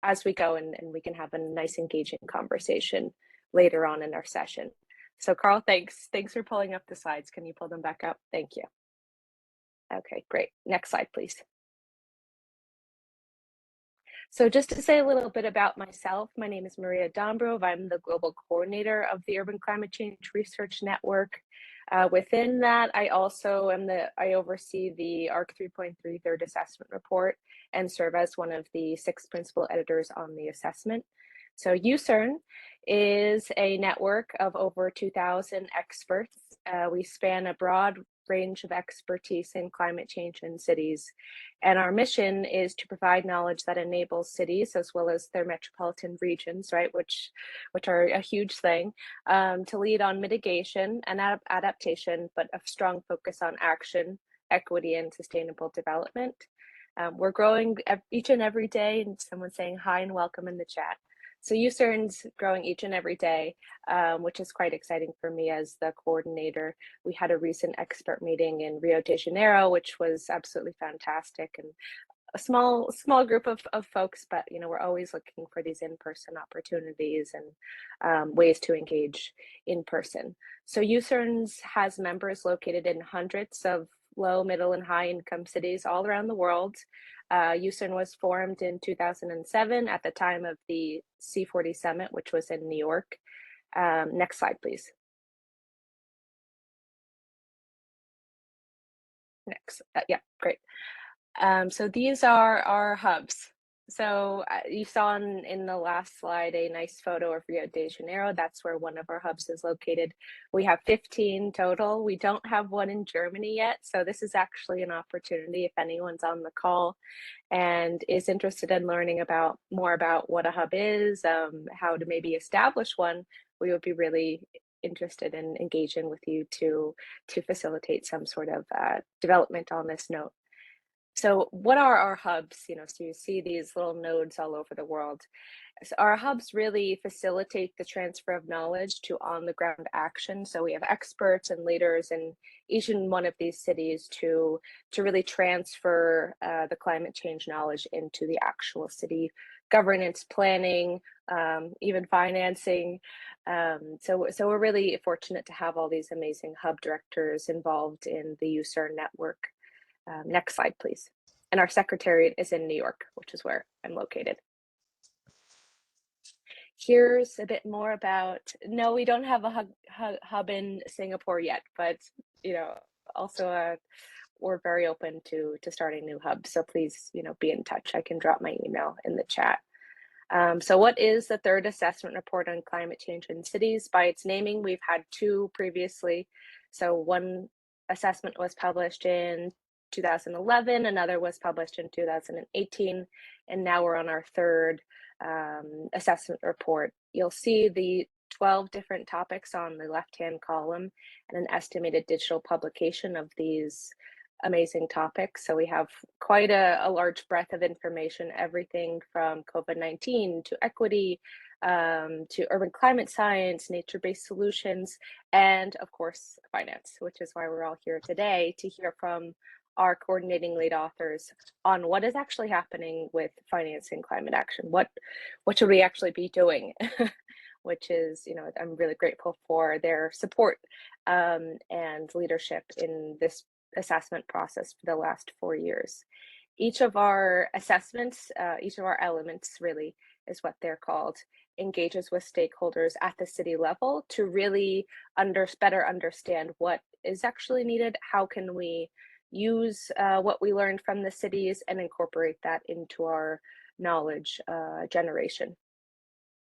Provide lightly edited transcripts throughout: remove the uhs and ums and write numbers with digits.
as we go, and we can have a nice engaging conversation later on in our session. So Carl, thanks for pulling up the slides. Can you pull them back up? Thank you. Okay, great. Next slide, please. So just to say a little bit about myself, my name is Maria Dombrov. I'm the global coordinator of the Urban Climate Change Research Network. Within that, I also I oversee the ARC 3.3 third assessment report and serve as one of the 6 principal editors on the assessment. So UCCRN is a network of over 2,000 experts. We span a broad range of expertise in climate change in cities. And our mission is to provide knowledge that enables cities as well as their metropolitan regions, right, which are a huge thing, to lead on mitigation and adaptation, but a strong focus on action, equity, and sustainable development. We're growing each and every day, and someone's saying hi and welcome in the chat. So UCCRN's growing each and every day, which is quite exciting for me as the coordinator. We had a recent expert meeting in Rio de Janeiro, which was absolutely fantastic, and a small group of folks, but we're always looking for these in-person opportunities and ways to engage in person. So UCCRN has members located in hundreds of low, middle, and high income cities all around the world. UCCRN was formed in 2007 at the time of the C40 Summit, which was in New York. Next slide, please. Next, yeah, great. So these are our hubs. So you saw in the last slide a nice photo of Rio de Janeiro. That's where one of our hubs is located. We have 15 total. We don't have one in Germany yet. So this is actually an opportunity if anyone's on the call and is interested in learning more about what a hub is, how to maybe establish one. We would be really interested in engaging with you to facilitate some sort of development on this note. So what are our hubs? So you see these little nodes all over the world. So our hubs really facilitate the transfer of knowledge to on-the-ground action. So we have experts and leaders in each and one of these cities to really transfer the climate change knowledge into the actual city governance, planning, even financing. So we're really fortunate to have all these amazing hub directors involved in the UCCRN network. Next slide, please. And our secretariat is in New York, which is where I'm located. Here's a bit more about, no, we don't have a hub in Singapore yet, but also we're very open to starting new hubs. So please, be in touch. I can drop my email in the chat. So what is the third assessment report on climate change in cities? By its naming, we've had 2 previously. So one assessment was published in 2011, another was published in 2018, and now we're on our third assessment report. You'll see the 12 different topics on the left-hand column and an estimated digital publication of these amazing topics. So we have quite a large breadth of information, everything from COVID-19 to equity, to urban climate science, nature-based solutions, and of course, finance, which is why we're all here today to hear from our coordinating lead authors on what is actually happening with financing climate action. What should we actually be doing? Which is, I'm really grateful for their support and leadership in this assessment process for the last 4 years. Each of our assessments, each of our elements really is what they're called, engages with stakeholders at the city level to really better understand what is actually needed, how can we use what we learned from the cities and incorporate that into our knowledge generation.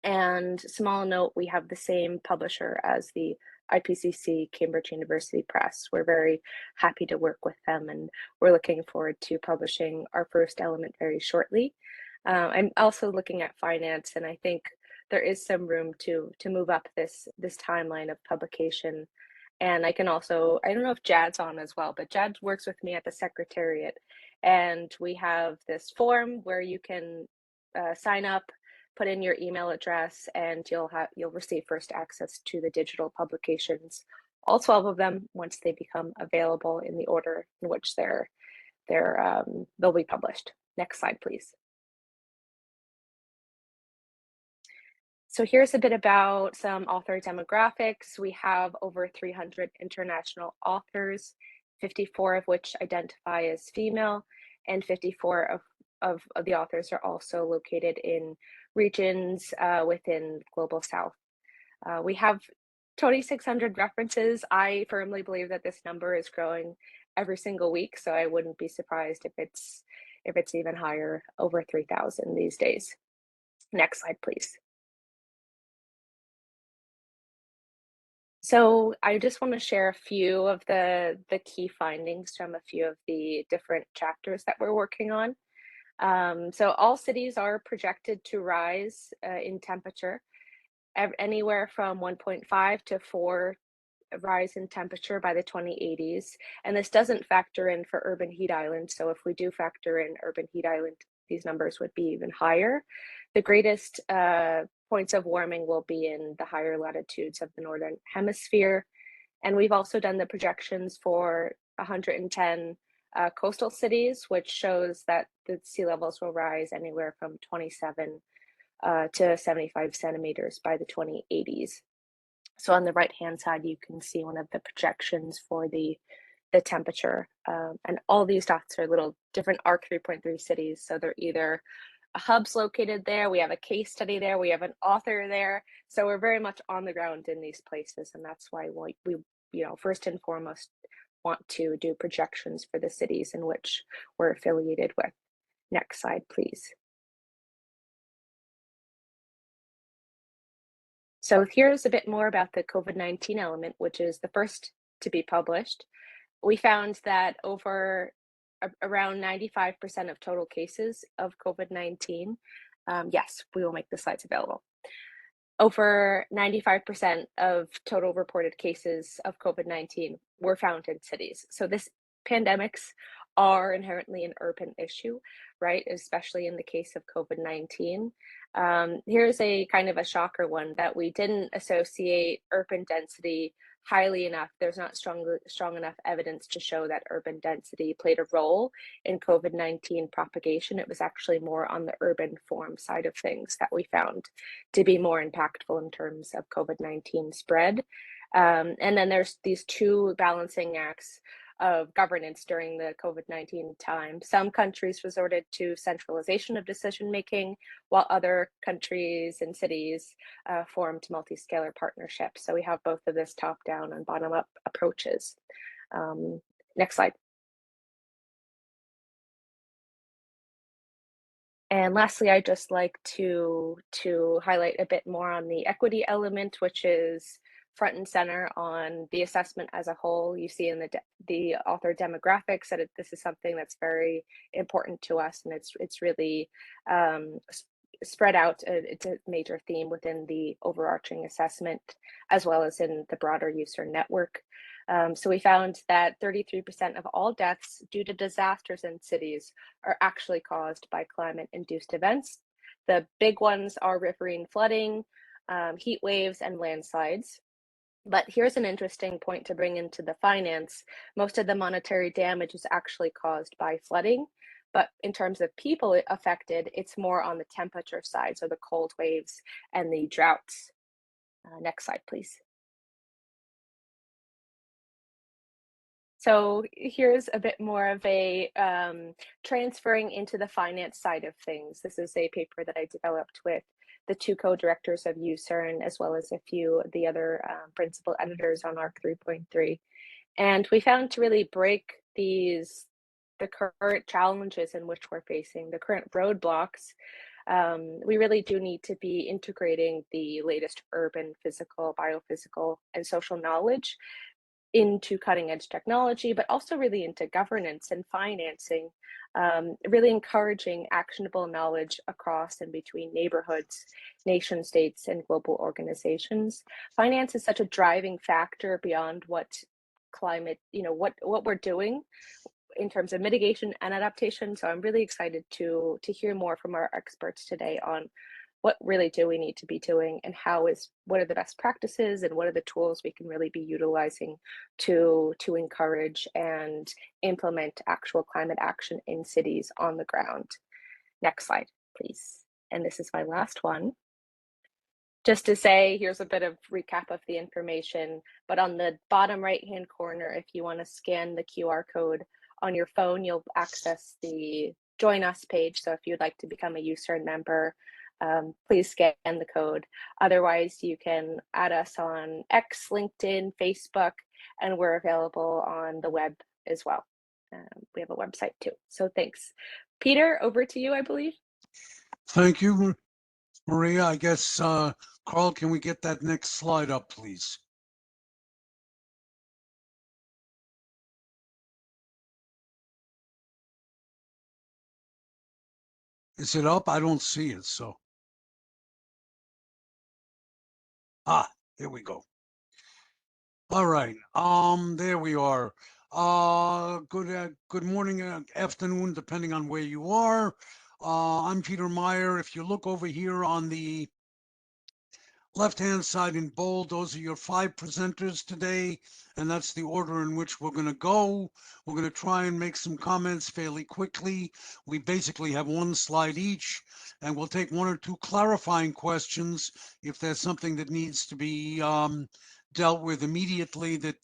And small note, we have the same publisher as the IPCC Cambridge University Press. We're very happy to work with them, and we're looking forward to publishing our first element very shortly. I'm also looking at finance, and I think there is some room to move up this timeline of publication. And I can also, I don't know if Jad's on as well, but Jad works with me at the Secretariat, and we have this form where you can sign up, put in your email address, and you'll receive first access to the digital publications, all 12 of them, once they become available in the order in which they'll be published. Next slide, please. So here's a bit about some author demographics. We have over 300 international authors, 54 of which identify as female, and 54 of the authors are also located in regions within Global South. We have 2,600 references. I firmly believe that this number is growing every single week, so I wouldn't be surprised if it's even higher, over 3,000 these days. Next slide, please. So I just want to share a few of the key findings from a few of the different chapters that we're working on. So all cities are projected to rise in temperature, anywhere from 1.5 to 4 rise in temperature by the 2080s. And this doesn't factor in for urban heat islands. So if we do factor in urban heat island, these numbers would be even higher. The greatest points of warming will be in the higher latitudes of the northern hemisphere. And we've also done the projections for 110 coastal cities, which shows that the sea levels will rise anywhere from 27 to 75 centimeters by the 2080s. So on the right-hand side, you can see one of the projections for the temperature. And all these dots are little different ARC 3.3 cities. So they're either hubs located there, we have a case study there, we have an author there. So we're very much on the ground in these places. And that's why we first and foremost want to do projections for the cities in which we're affiliated with. Next slide, please. So here's a bit more about the COVID-19 element, which is the first to be published. We found that around 95% of total cases of COVID-19, yes, we will make the slides available. Over 95% of total reported cases of COVID-19 were found in cities. So pandemics are inherently an urban issue, right? Especially in the case of COVID-19. Here's a kind of a shocker one, that we didn't associate urban density highly enough. There's not strong enough evidence to show that urban density played a role in COVID-19 propagation. It was actually more on the urban form side of things that we found to be more impactful in terms of COVID-19 spread. And then there's these two balancing acts of governance during the COVID-19 time. Some countries resorted to centralization of decision making, while other countries and cities formed multi-scalar partnerships. So we have both of this top-down and bottom-up approaches. Next slide. And lastly, I'd just like to highlight a bit more on the equity element, which is front and center on the assessment as a whole. You see in the author demographics that this is something that's very important to us, and it's really spread out. It's a major theme within the overarching assessment, as well as in the broader user network. So we found that 33% of all deaths due to disasters in cities are actually caused by climate-induced events. The big ones are riverine flooding, heat waves, and landslides. But here's an interesting point to bring into the finance. Most of the monetary damage is actually caused by flooding, but in terms of people affected, it's more on the temperature side, so the cold waves and the droughts. Next slide, please. So here's a bit more of a transferring into the finance side of things. This is a paper that I developed with the two co-directors of UCCRN, as well as a few of the other principal editors on ARC 3.3. And we found to really break the current challenges in which we're facing, the current roadblocks, we really do need to be integrating the latest urban, physical, biophysical, and social knowledge into cutting edge technology, but also really into governance and financing, really encouraging actionable knowledge across and between neighborhoods, nation states, and global organizations. Finance is such a driving factor beyond what climate, what we're doing in terms of mitigation and adaptation. So I'm really excited to hear more from our experts today on what really do we need to be doing, and what are the best practices, and what are the tools we can really be utilizing to encourage and implement actual climate action in cities on the ground. Next slide, please. And this is my last one. just to say, here's a bit of recap of the information, but on the bottom right-hand corner, if you want to scan the QR code on your phone, you'll access the Join Us page. So if you'd like to become a UCCRN member, please scan the code. Otherwise, you can add us on X, LinkedIn, Facebook, and we're available on the web as well. We have a website too. So thanks. Peter, over to you, I believe. Thank you, Maria. I guess, Carl, can we get that next slide up, please? Is it up? I don't see it, so. Here we go. All right, there we are. Good morning, afternoon, depending on where you are. I'm Peter Meyer. If you look over here on the left-hand side in bold, those are your 5 presenters today, and that's the order in which we're going to go. We're going to try and make some comments fairly quickly. We basically have 1 slide each, and we'll take 1 or 2 clarifying questions if there's something that needs to be dealt with immediately that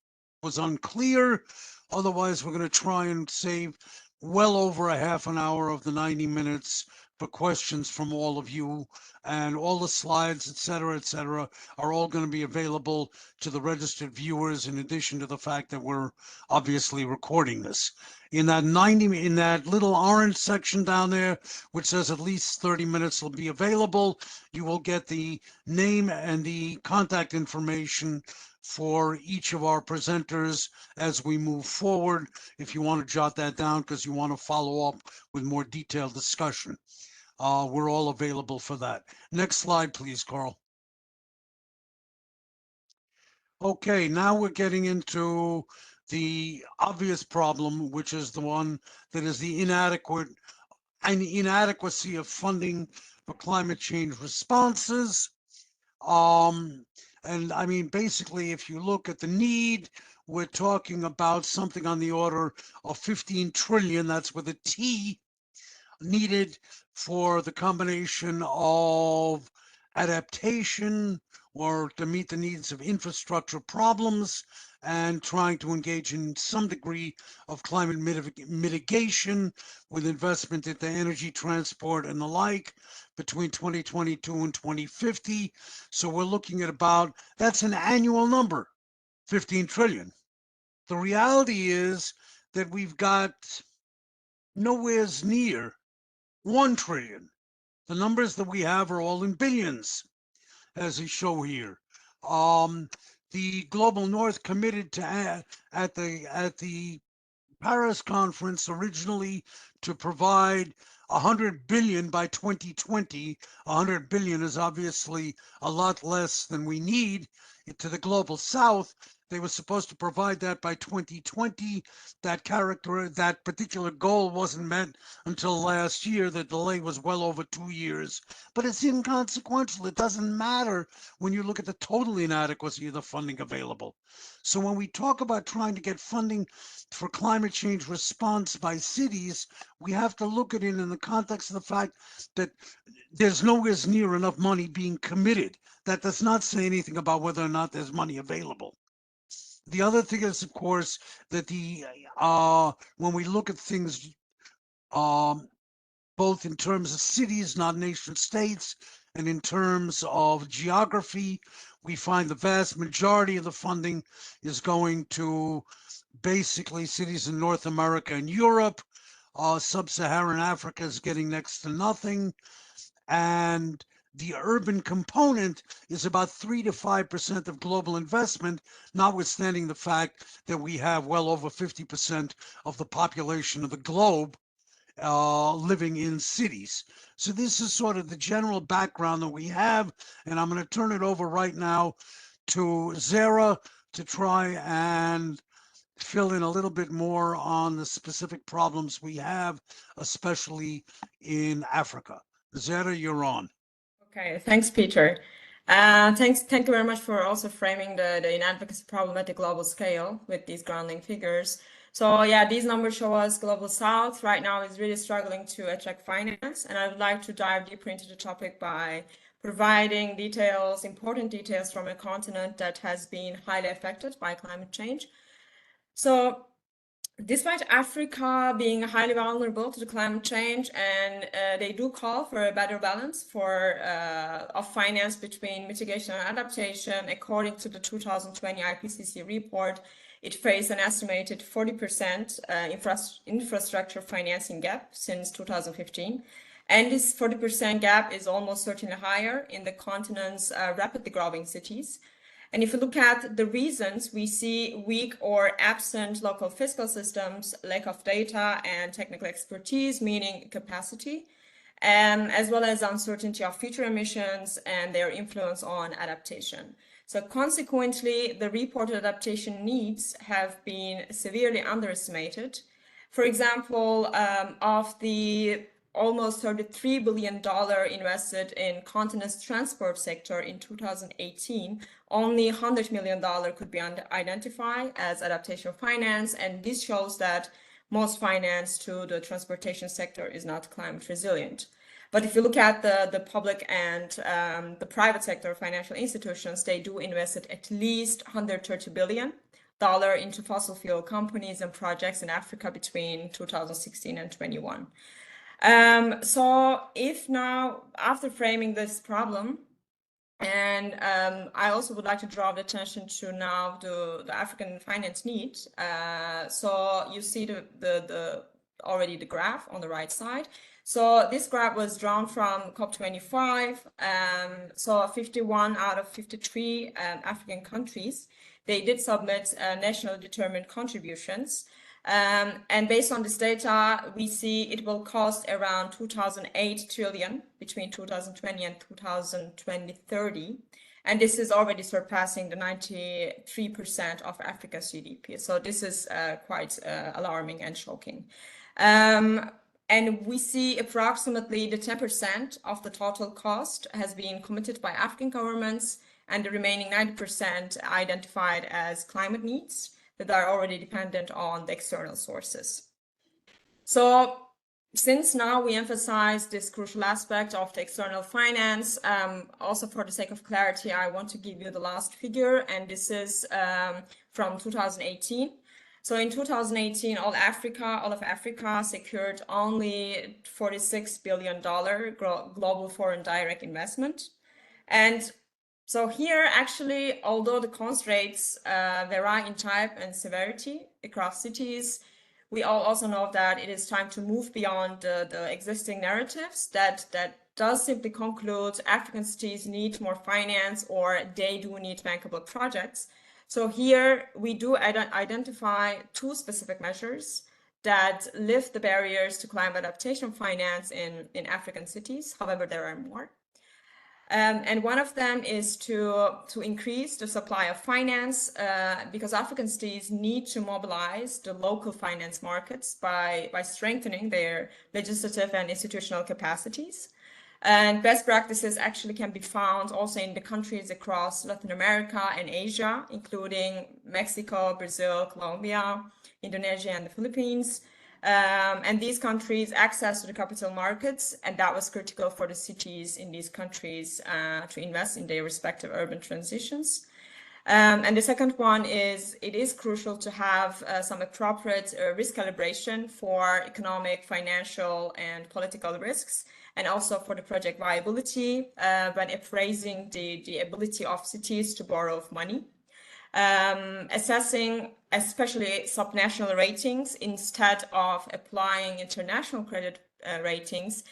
was unclear. Otherwise, we're going to try and save well over a half an hour of the 90 minutes for questions from all of you, and all the slides, et cetera, are all going to be available to the registered viewers, in addition to the fact that we're obviously recording this. In that little orange section down there, which says at least 30 minutes will be available, you will get the name and the contact information for each of our presenters as we move forward, if you want to jot that down because you want to follow up with more detailed discussion. We're all available for that. Next slide, please, Carl. Okay, now we're getting into the obvious problem, which is the one that is the inadequacy of funding for climate change responses. And I mean, basically, if you look at the need, we're talking about something on the order of 15 trillion, that's with a T, needed for the combination of adaptation or to meet the needs of infrastructure problems and trying to engage in some degree of climate mitigation with investment into energy, transport, and the like between 2022 and 2050. So we're looking at that's an annual number, 15 trillion. The reality is that we've got nowhere near 1 trillion. The numbers that we have are all in billions, as we show here. The Global North committed to at the Paris conference originally to provide 100 billion by 2020. 100 billion is obviously a lot less than we need to the global south. They were supposed to provide that by 2020. That particular goal wasn't met until last year. The delay was well over 2 years, but it's inconsequential. It doesn't matter when you look at the total inadequacy of the funding available. So when we talk about trying to get funding for climate change response by cities, we have to look at it in the context of the fact that there's nowhere near enough money being committed. That does not say anything about whether or not there's money available. The other thing is, of course, that when we look at things both in terms of cities, not nation states, and in terms of geography, we find the vast majority of the funding is going to basically cities in North America and Europe. Sub-Saharan Africa is getting next to nothing. And the urban component is about 3 to 5% of global investment, notwithstanding the fact that we have well over 50% of the population of the globe living in cities. So this is sort of the general background that we have, and I'm going to turn it over right now to Zara to try and fill in a little bit more on the specific problems we have, especially in Africa. Zara, you're on. Okay, thanks, Peter. Thank you very much for also framing the inadvocacy problem at the global scale with these grounding figures. So yeah, these numbers show us Global South right now is really struggling to attract finance. And I would like to dive deeper into the topic by providing details, important details from a continent that has been highly affected by climate change. So despite Africa being highly vulnerable to the climate change, and they do call for a better balance of finance between mitigation and adaptation, according to the 2020 IPCC report, it faced an estimated 40% infrastructure financing gap since 2015. And this 40% gap is almost certainly higher in the continent's rapidly growing cities. And if you look at the reasons, we see weak or absent local fiscal systems, lack of data and technical expertise, meaning capacity, as well as uncertainty of future emissions and their influence on adaptation. So consequently, the reported adaptation needs have been severely underestimated. For example, of the almost $33 billion invested in continent's transport sector in 2018, only $100 million could be identified as adaptation finance, and this shows that most finance to the transportation sector is not climate resilient. But if you look at the public and the private sector financial institutions, they do invest at least $130 billion into fossil fuel companies and projects in Africa between 2016 and 21. So if now, after framing this problem, and I also would like to draw the attention to now the African finance needs. So you see already the graph on the right side. So this graph was drawn from COP25. So 51 out of 53 African countries, they did submit national determined contributions. And based on this data, we see it will cost around 2008 trillion between 2020 and 2030. And this is already surpassing the 93% of Africa's GDP. So this is quite alarming and shocking. And we see approximately the 10% of the total cost has been committed by African governments, and the remaining 90% identified as climate needs that are already dependent on the external sources. So since now we emphasize this crucial aspect of the external finance, also for the sake of clarity, I want to give you the last figure, and this is from 2018. So in 2018, all of Africa secured only $46 billion global foreign direct investment. And so here, actually, although the constraints vary in type and severity across cities, we all also know that it is time to move beyond the existing narratives that does simply conclude African cities need more finance or they do need bankable projects. So here we do identify two specific measures that lift the barriers to climate adaptation finance in African cities. However, there are more. And one of them is to increase the supply of finance because African cities need to mobilize the local finance markets by strengthening their legislative and institutional capacities. And best practices actually can be found also in the countries across Latin America and Asia, including Mexico, Brazil, Colombia, Indonesia, and the Philippines. And these countries access to the capital markets, and that was critical for the cities in these countries to invest in their respective urban transitions. And the second one is, it is crucial to have some appropriate risk calibration for economic, financial, and political risks, and also for the project viability when appraising the ability of cities to borrow money. Assessing especially subnational ratings instead of applying international credit ratings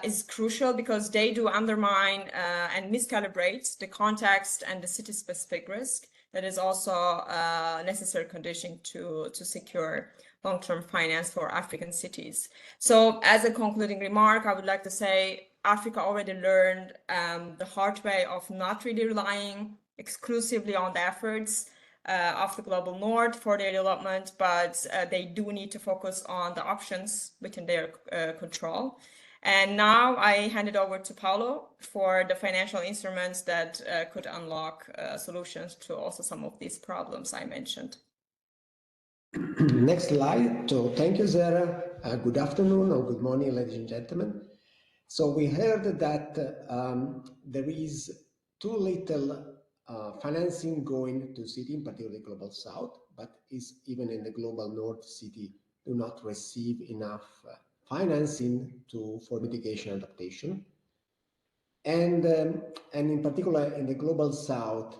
is crucial because they do undermine and miscalibrate the context and the city-specific risk. That is also a necessary condition to secure long-term finance for African cities. So as a concluding remark, I would like to say Africa already learned the hard way of not really relying exclusively on the efforts of the global north for their development, but they do need to focus on the options within their control. And now I hand it over to Paulo for the financial instruments that could unlock solutions to also some of these problems I mentioned. Next slide. So thank you, Zara. Good afternoon or good morning, ladies and gentlemen. So we heard that there is too little financing going to city, in particular the global south, but is even in the global north, city do not receive enough financing for mitigation and adaptation. And in particular in the global south,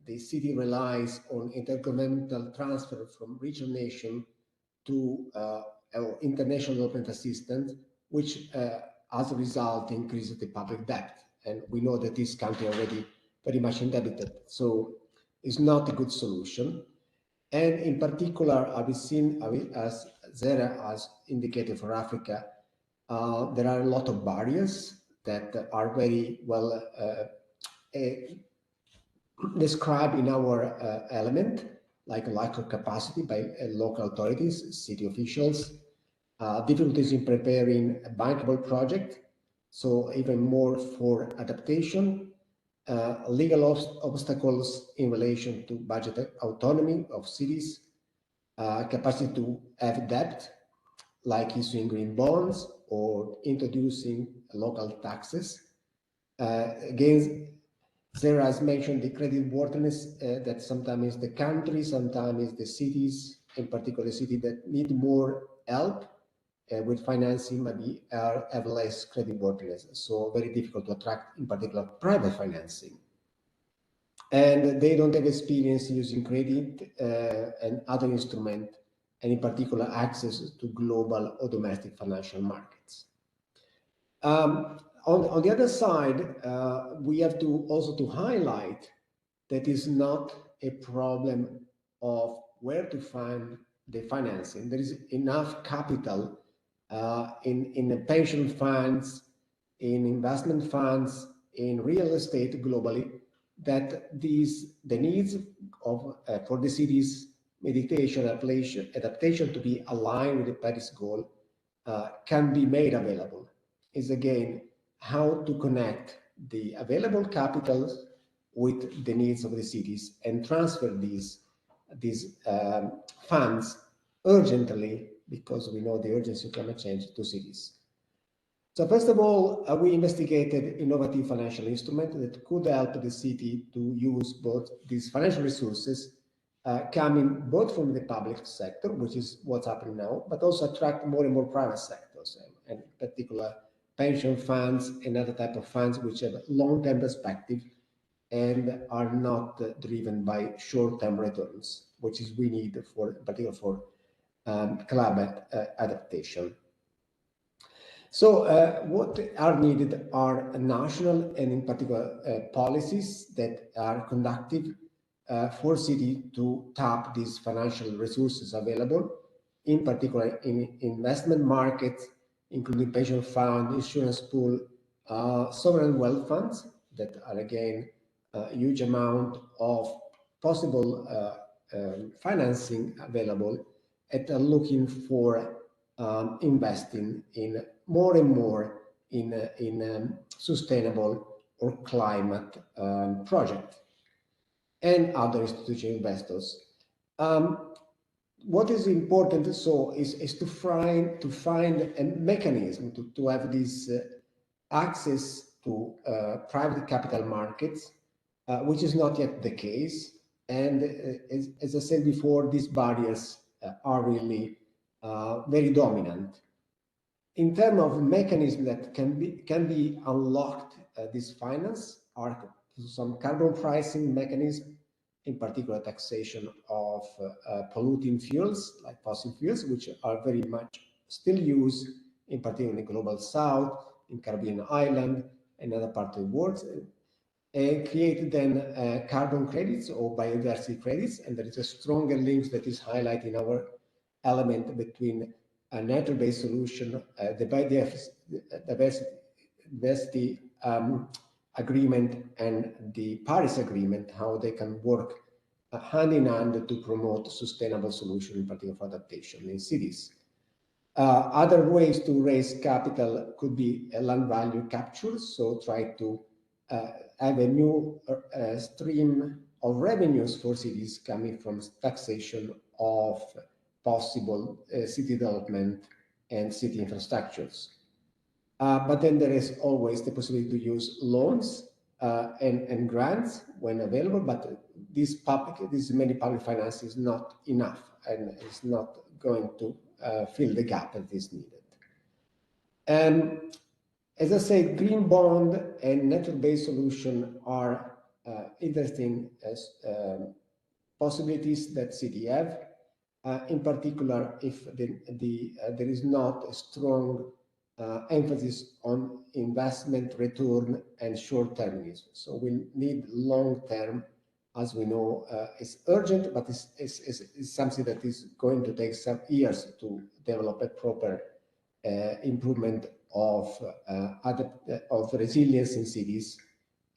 the city relies on intergovernmental transfer from regional nation to international development assistance, which as a result increases the public debt. And we know that this country already very much indebted, so it's not a good solution. And in particular, I've seen, as Zara has indicated for Africa, there are a lot of barriers that are very well described in our element, like lack of capacity by local authorities, city officials, difficulties in preparing a bankable project, so even more for adaptation, legal obstacles in relation to budget autonomy of cities, capacity to have debt, like issuing green bonds or introducing local taxes. Again, Sarah has mentioned the credit worthiness that sometimes the country, sometimes the cities, in particular city that need more help with financing, maybe have less credit worthiness. So very difficult to attract, in particular, private financing. And they don't have experience using credit and other instruments, and in particular access to global or domestic financial markets. On the other side, we have to also to highlight that is not a problem of where to find the financing. There is enough capital in the pension funds, in investment funds, in real estate globally, that the needs of for the cities meditation adaptation to be aligned with the Paris goal can be made available. Is again how to connect the available capitals with the needs of the cities and transfer these funds urgently, because we know the urgency of climate change, to cities. So first of all, we investigated innovative financial instruments that could help the city to use both these financial resources coming both from the public sector, which is what's happening now, but also attract more and more private sectors, and in particular pension funds and other type of funds which have long-term perspective and are not driven by short-term returns, which is we need for, in particular for climate adaptation. So what are needed are national and in particular policies that are conductive for city to tap these financial resources available, in particular in investment markets, including pension fund, insurance pool, sovereign wealth funds that are again a huge amount of possible financing available, and are looking for investing in more and more in sustainable or climate project and other institutional investors. What is important so is to find a mechanism to have this access to private capital markets, which is not yet the case. And as I said before, these barriers are really very dominant. In terms of mechanism that can be unlocked, this finance are some carbon pricing mechanism, in particular taxation of polluting fuels like fossil fuels, which are very much still used, in particular in the global south, in Caribbean island, and other parts of the world, and create then carbon credits or biodiversity credits. And there is a stronger link that is highlighted in our element between a nature-based solution, the biodiversity agreement and the Paris Agreement, how they can work hand in hand to promote sustainable solutions, in particular for adaptation in cities. Other ways to raise capital could be a land value capture, so try to have a new stream of revenues for cities coming from taxation of possible city development and city infrastructures. But then there is always the possibility to use loans and grants when available, but this many public finance is not enough and is not going to fill the gap that is needed. As I say, green bond and network-based solution are interesting as possibilities that city have. In particular, if there is not a strong emphasis on investment return and short-termism. So we need long-term, as we know, it's urgent, but it's something that is going to take some years to develop a proper improvement of resilience in cities,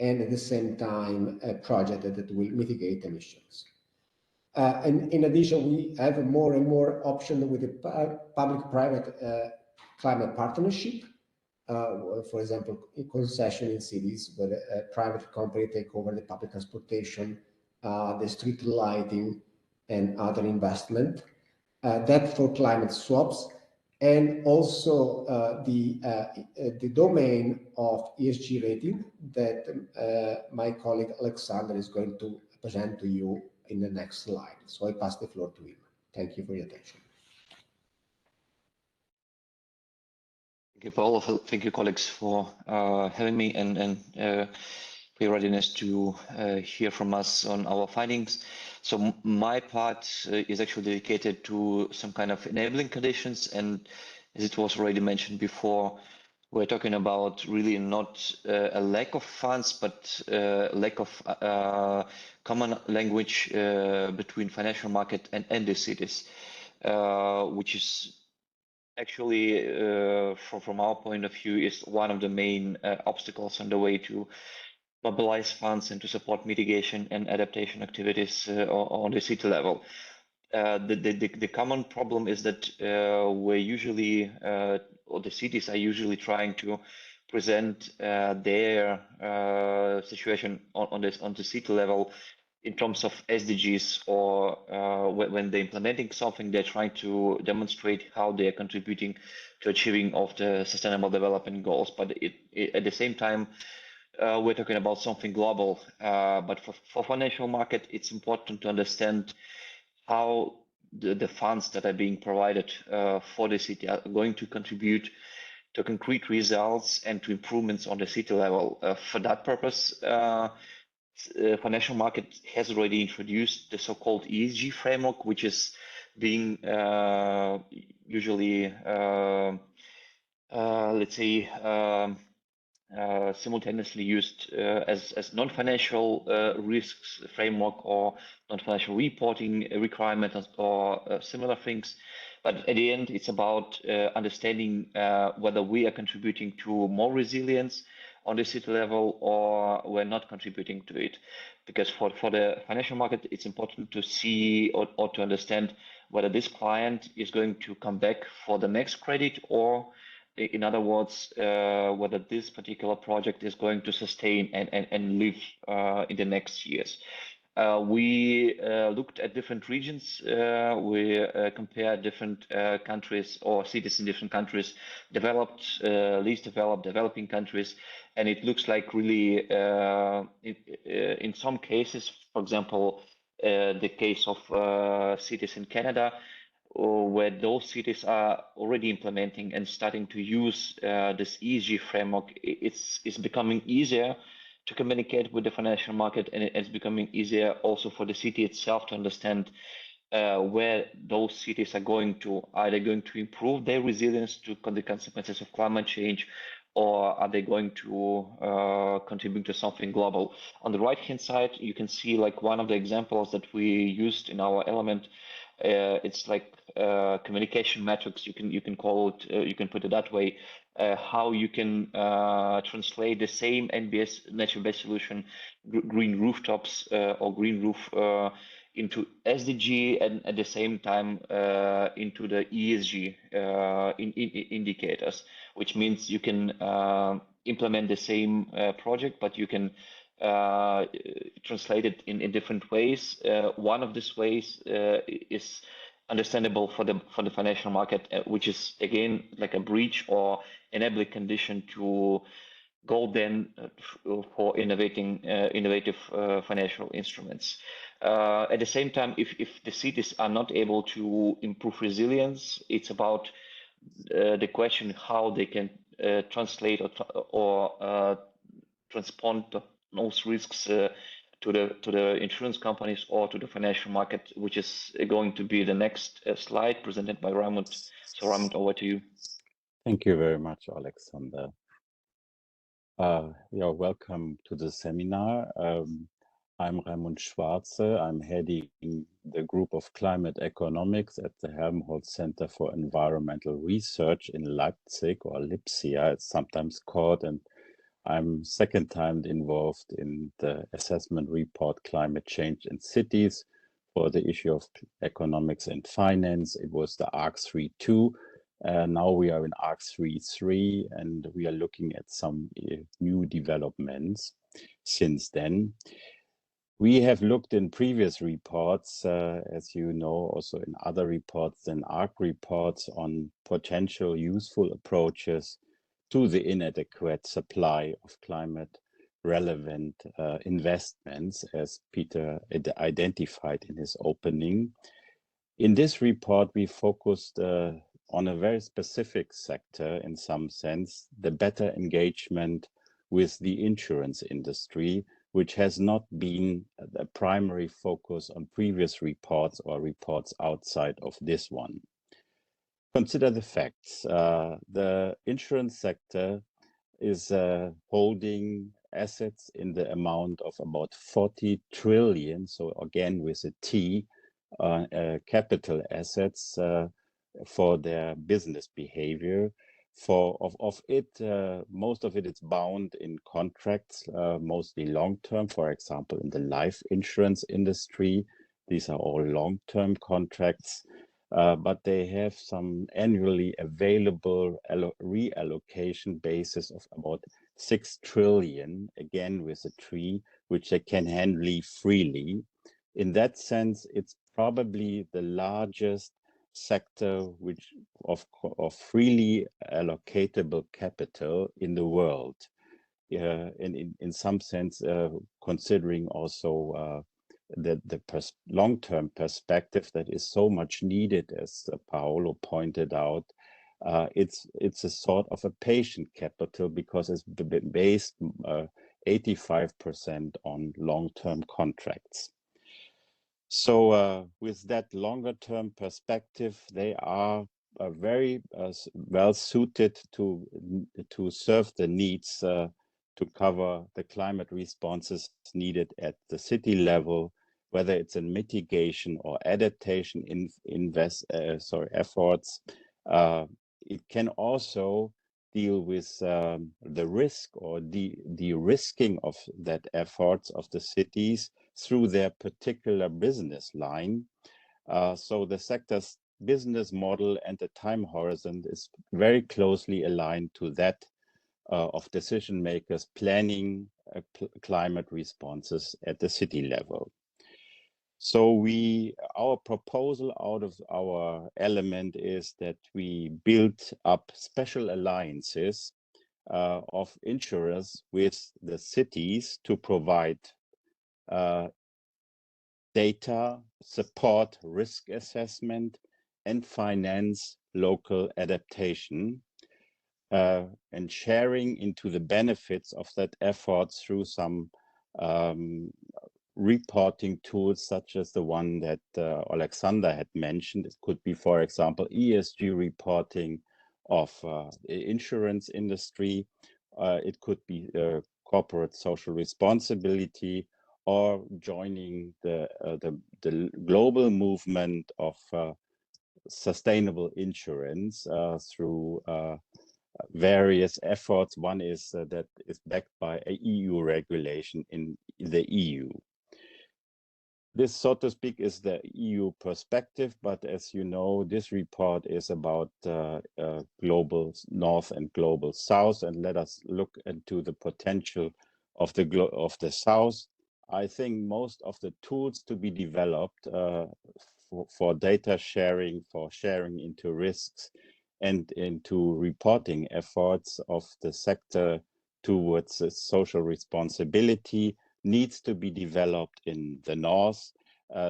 and at the same time a project that will mitigate emissions. And in addition, we have more and more options with the public-private climate partnership. For example, concession in cities where a private company take over the public transportation, the street lighting, and other investment. That for climate swaps, and also the domain of ESG rating that my colleague Alexander is going to present to you in the next slide. So I pass the floor to him. Thank you for your attention. Thank you, Paolo. Thank you, colleagues, for having me and for your readiness to hear from us on our findings. So my part is actually dedicated to some kind of enabling conditions, and as it was already mentioned before, we're talking about really not a lack of funds, but lack of common language between financial market and the cities, which is actually, from our point of view, is one of the main obstacles on the way to mobilize funds and to support mitigation and adaptation activities on the city level. The common problem is that we're usually, or the cities are usually trying to present their situation on the city level in terms of SDGs, or when they're implementing something, they're trying to demonstrate how they are contributing to achieving of the sustainable development goals. But at the same time, we're talking about something global. But for financial market, it's important to understand how the funds that are being provided for the city are going to contribute to concrete results and to improvements on the city level. For that purpose, financial market has already introduced the so-called ESG framework, which is being usually, let's say, simultaneously used as non-financial risks framework or non-financial reporting requirements or similar things. But at the end, it's about understanding whether we are contributing to more resilience on the city level or we're not contributing to it. Because for the financial market, it's important to see or to understand whether this client is going to come back for the next credit, or in other words, whether this particular project is going to sustain and live in the next years. We looked at different regions. We compared different countries or cities in different countries, developed, least developed, developing countries, and it looks like really in some cases, for example, the case of cities in Canada, where those cities are already implementing and starting to use this ESG framework, it's becoming easier to communicate with the financial market, and it's becoming easier also for the city itself to understand where those cities are going to. Are they going to improve their resilience to the consequences of climate change, or are they going to contribute to something global? On the right-hand side, you can see like one of the examples that we used in our element. It's like communication metrics. You can call it. You can put it that way. How you can translate the same NBS natural-based solution, green rooftops or green roof, into SDG, and at the same time into the ESG indicators, which means you can implement the same project, but you can translated in different ways. One of these ways is understandable for the financial market, which is again like a breach or enabling condition to go then for innovative financial instruments. At the same time, if the cities are not able to improve resilience, it's about the question how they can translate or transpond those risks to the insurance companies or to the financial market, which is going to be the next slide presented by Raimund. So Raimund, over to you. Thank you very much, Alexander. You're welcome to the seminar. I'm Raimund Schwarze. I'm heading the group of climate economics at the Helmholtz Center for Environmental Research in Leipzig, or Lipsia, it's sometimes called, and I'm second time involved in the assessment report Climate Change in Cities for the issue of economics and finance. It was the ARC 3.2. Now we are in ARC 3.3, and we are looking at some new developments since then. We have looked in previous reports, as you know, also in other reports than ARC reports, on potential useful approaches to the inadequate supply of climate relevant investments, as Peter identified in his opening. In this report, we focused on a very specific sector in some sense, the better engagement with the insurance industry, which has not been a primary focus on previous reports or reports outside of this one. Consider the facts. The insurance sector is holding assets in the amount of about 40 trillion, so again with a T, capital assets for their business behavior. Of it, most of it is bound in contracts, mostly long-term, for example, in the life insurance industry. These are all long-term contracts, but they have some annually available reallocation basis of about 6 trillion, again with a tree, which they can handle freely. In that sense, it's probably the largest sector which of freely allocatable capital in the world, in some sense, considering also the long-term perspective that is so much needed, as Paolo pointed out. It's a sort of a patient capital because it's based 85% on long-term contracts. So with that longer term perspective, they are very well suited to serve the needs to cover the climate responses needed at the city level, whether it's in mitigation or adaptation efforts. It can also deal with the risk or de-risking of that efforts of the cities through their particular business line. So the sector's business model and the time horizon is very closely aligned to that of decision makers planning climate responses at the city level. So our proposal out of our element is that we build up special alliances of insurers with the cities to provide data, support risk assessment, and finance local adaptation, and sharing into the benefits of that effort through some reporting tools such as the one that Alexander had mentioned. It could be, for example, ESG reporting of the insurance industry. It could be corporate social responsibility, or joining the global movement of sustainable insurance through various efforts. One is that is backed by a EU regulation in the EU. This, so to speak, is the EU perspective, but as you know, this report is about global North and global South, and let us look into the potential of the South. I think most of the tools to be developed for data sharing, for sharing into risks and into reporting efforts of the sector towards social responsibility needs to be developed in the North.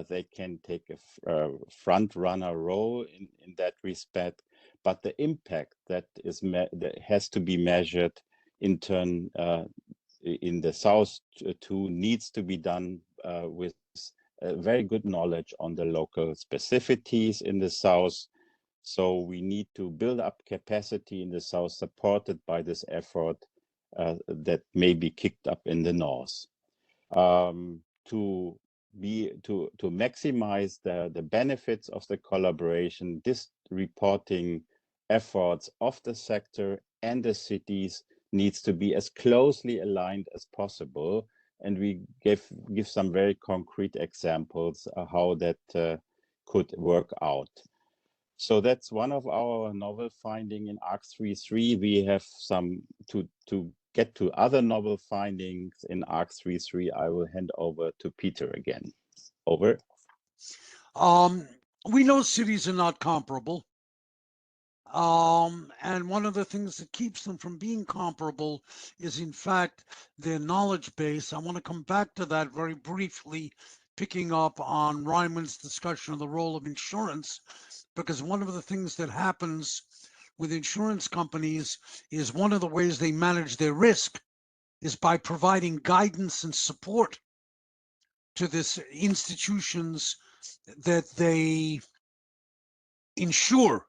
They can take a front runner role in that respect, but the impact that has to be measured in turn in the South too needs to be done with very good knowledge on the local specificities in the South. So we need to build up capacity in the South, supported by this effort that may be kicked up in the North. To maximize the benefits of the collaboration, this reporting efforts of the sector and the cities needs to be as closely aligned as possible. And we give some very concrete examples of how that could work out. So that's one of our novel findings in ARC 3.3. We have some to get to other novel findings in ARC 3.3. I will hand over to Peter again. Over. We know cities are not comparable. And one of the things that keeps them from being comparable is, in fact, their knowledge base. I want to come back to that very briefly, picking up on Raimund's discussion of the role of insurance, because one of the things that happens with insurance companies is one of the ways they manage their risk is by providing guidance and support to this institutions that they insure,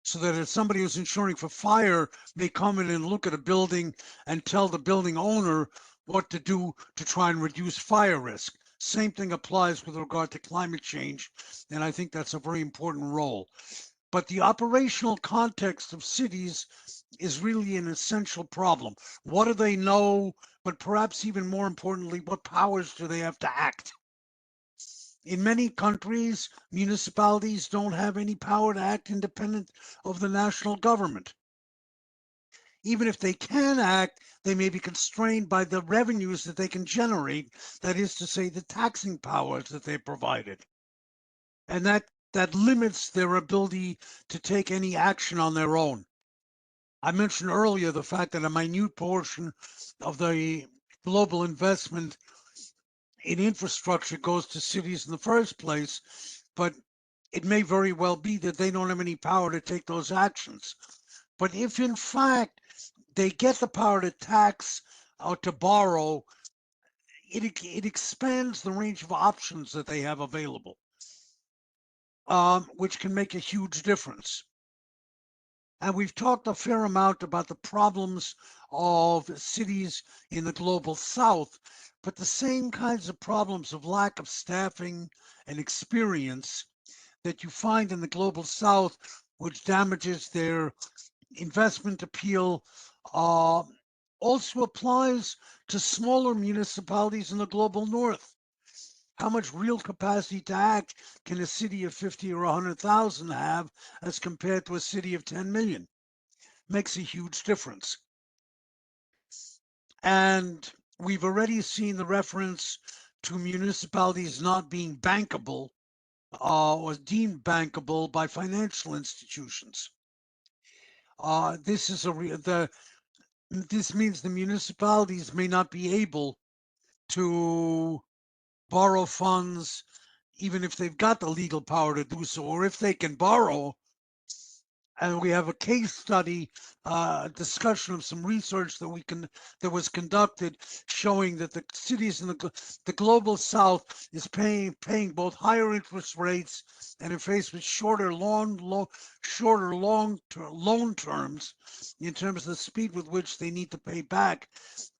so that if somebody who's insuring for fire may come in and look at a building and tell the building owner what to do to try and reduce fire risk. Same thing applies with regard to climate change, and I think that's a very important role. But the operational context of cities is really an essential problem. What do they know? But perhaps even more importantly, what powers do they have to act? In many countries, municipalities don't have any power to act independent of the national government. Even if they can act, they may be constrained by the revenues that they can generate, that is to say, the taxing powers that they provided. And that limits their ability to take any action on their own. I mentioned earlier the fact that a minute portion of the global investment in infrastructure goes to cities in the first place, but it may very well be that they don't have any power to take those actions. But if in fact they get the power to tax or to borrow, it expands the range of options that they have available, which can make a huge difference. And we've talked a fair amount about the problems of cities in the global South, but the same kinds of problems of lack of staffing and experience that you find in the global South, which damages their investment appeal, also applies to smaller municipalities in the global North. How much real capacity to act can a city of 50 or 100,000 have as compared to a city of 10 million? Makes a huge difference. And we've already seen the reference to municipalities not being bankable or deemed bankable by financial institutions. This means the municipalities may not be able to borrow funds, even if they've got the legal power to do so, or if they can borrow. And we have a case study, discussion of some research that was conducted, showing that the cities in the global South is paying both higher interest rates and are faced with shorter loan terms in terms of the speed with which they need to pay back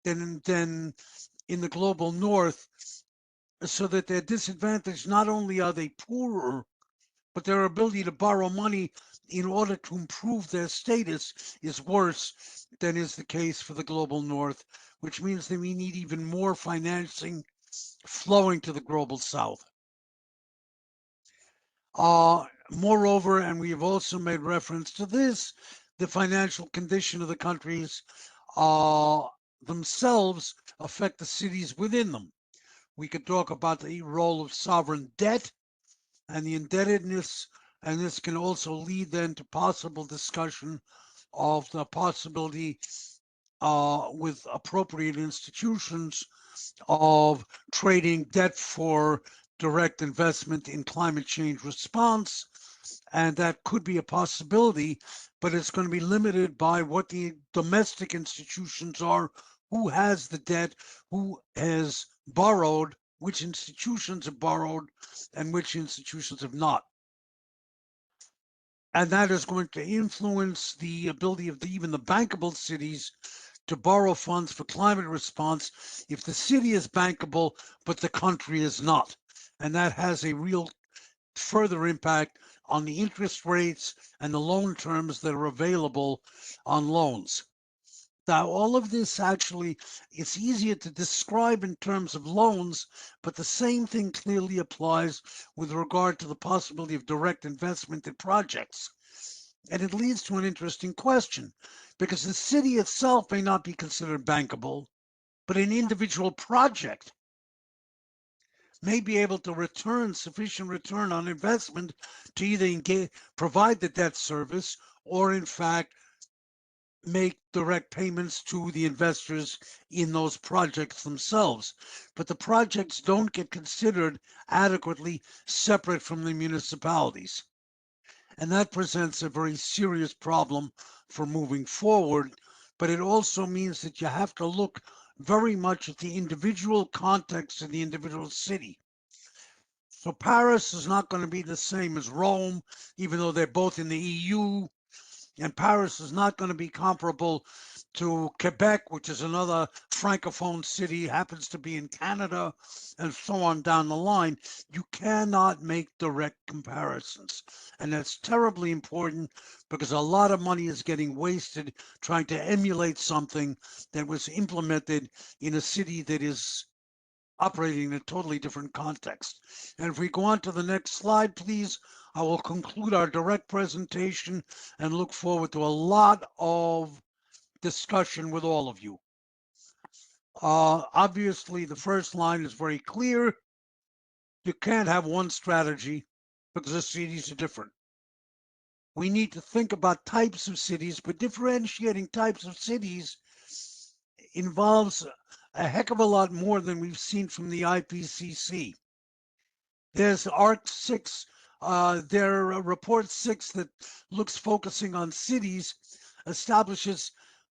than in the global North, so that they're disadvantaged. Not only are they poorer, but their ability to borrow money in order to improve their status is worse than is the case for the global North, which means that we need even more financing flowing to the global South. Moreover, and we have also made reference to this, the financial condition of the countries themselves affect the cities within them. We could talk about the role of sovereign debt and the indebtedness, and this can also lead then to possible discussion of the possibility with appropriate institutions of trading debt for direct investment in climate change response. And that could be a possibility, but it's going to be limited by what the domestic institutions are, who has the debt, who has borrowed, which institutions have borrowed, and which institutions have not. And that is going to influence the ability of even the bankable cities to borrow funds for climate response if the city is bankable, but the country is not. And that has a real further impact on the interest rates and the loan terms that are available on loans. Now, all of this actually, it's easier to describe in terms of loans, but the same thing clearly applies with regard to the possibility of direct investment in projects. And it leads to an interesting question, because the city itself may not be considered bankable, but an individual project may be able to return sufficient return on investment to either provide the debt service or in fact make direct payments to the investors in those projects themselves. But the projects don't get considered adequately separate from the municipalities. And that presents a very serious problem for moving forward. But it also means that you have to look very much at the individual context of the individual city. So Paris is not going to be the same as Rome, even though they're both in the EU. And Paris is not going to be comparable to Quebec, which is another francophone city, happens to be in Canada, and so on down the line. You cannot make direct comparisons. And that's terribly important because a lot of money is getting wasted trying to emulate something that was implemented in a city that is operating in a totally different context. And if we go on to the next slide, please, I will conclude our direct presentation and look forward to a lot of discussion with all of you. Obviously, the first line is very clear. You can't have one strategy because the cities are different. We need to think about types of cities, but differentiating types of cities involves a heck of a lot more than we've seen from the IPCC. There's ARC 6, their report 6 that looks focusing on cities,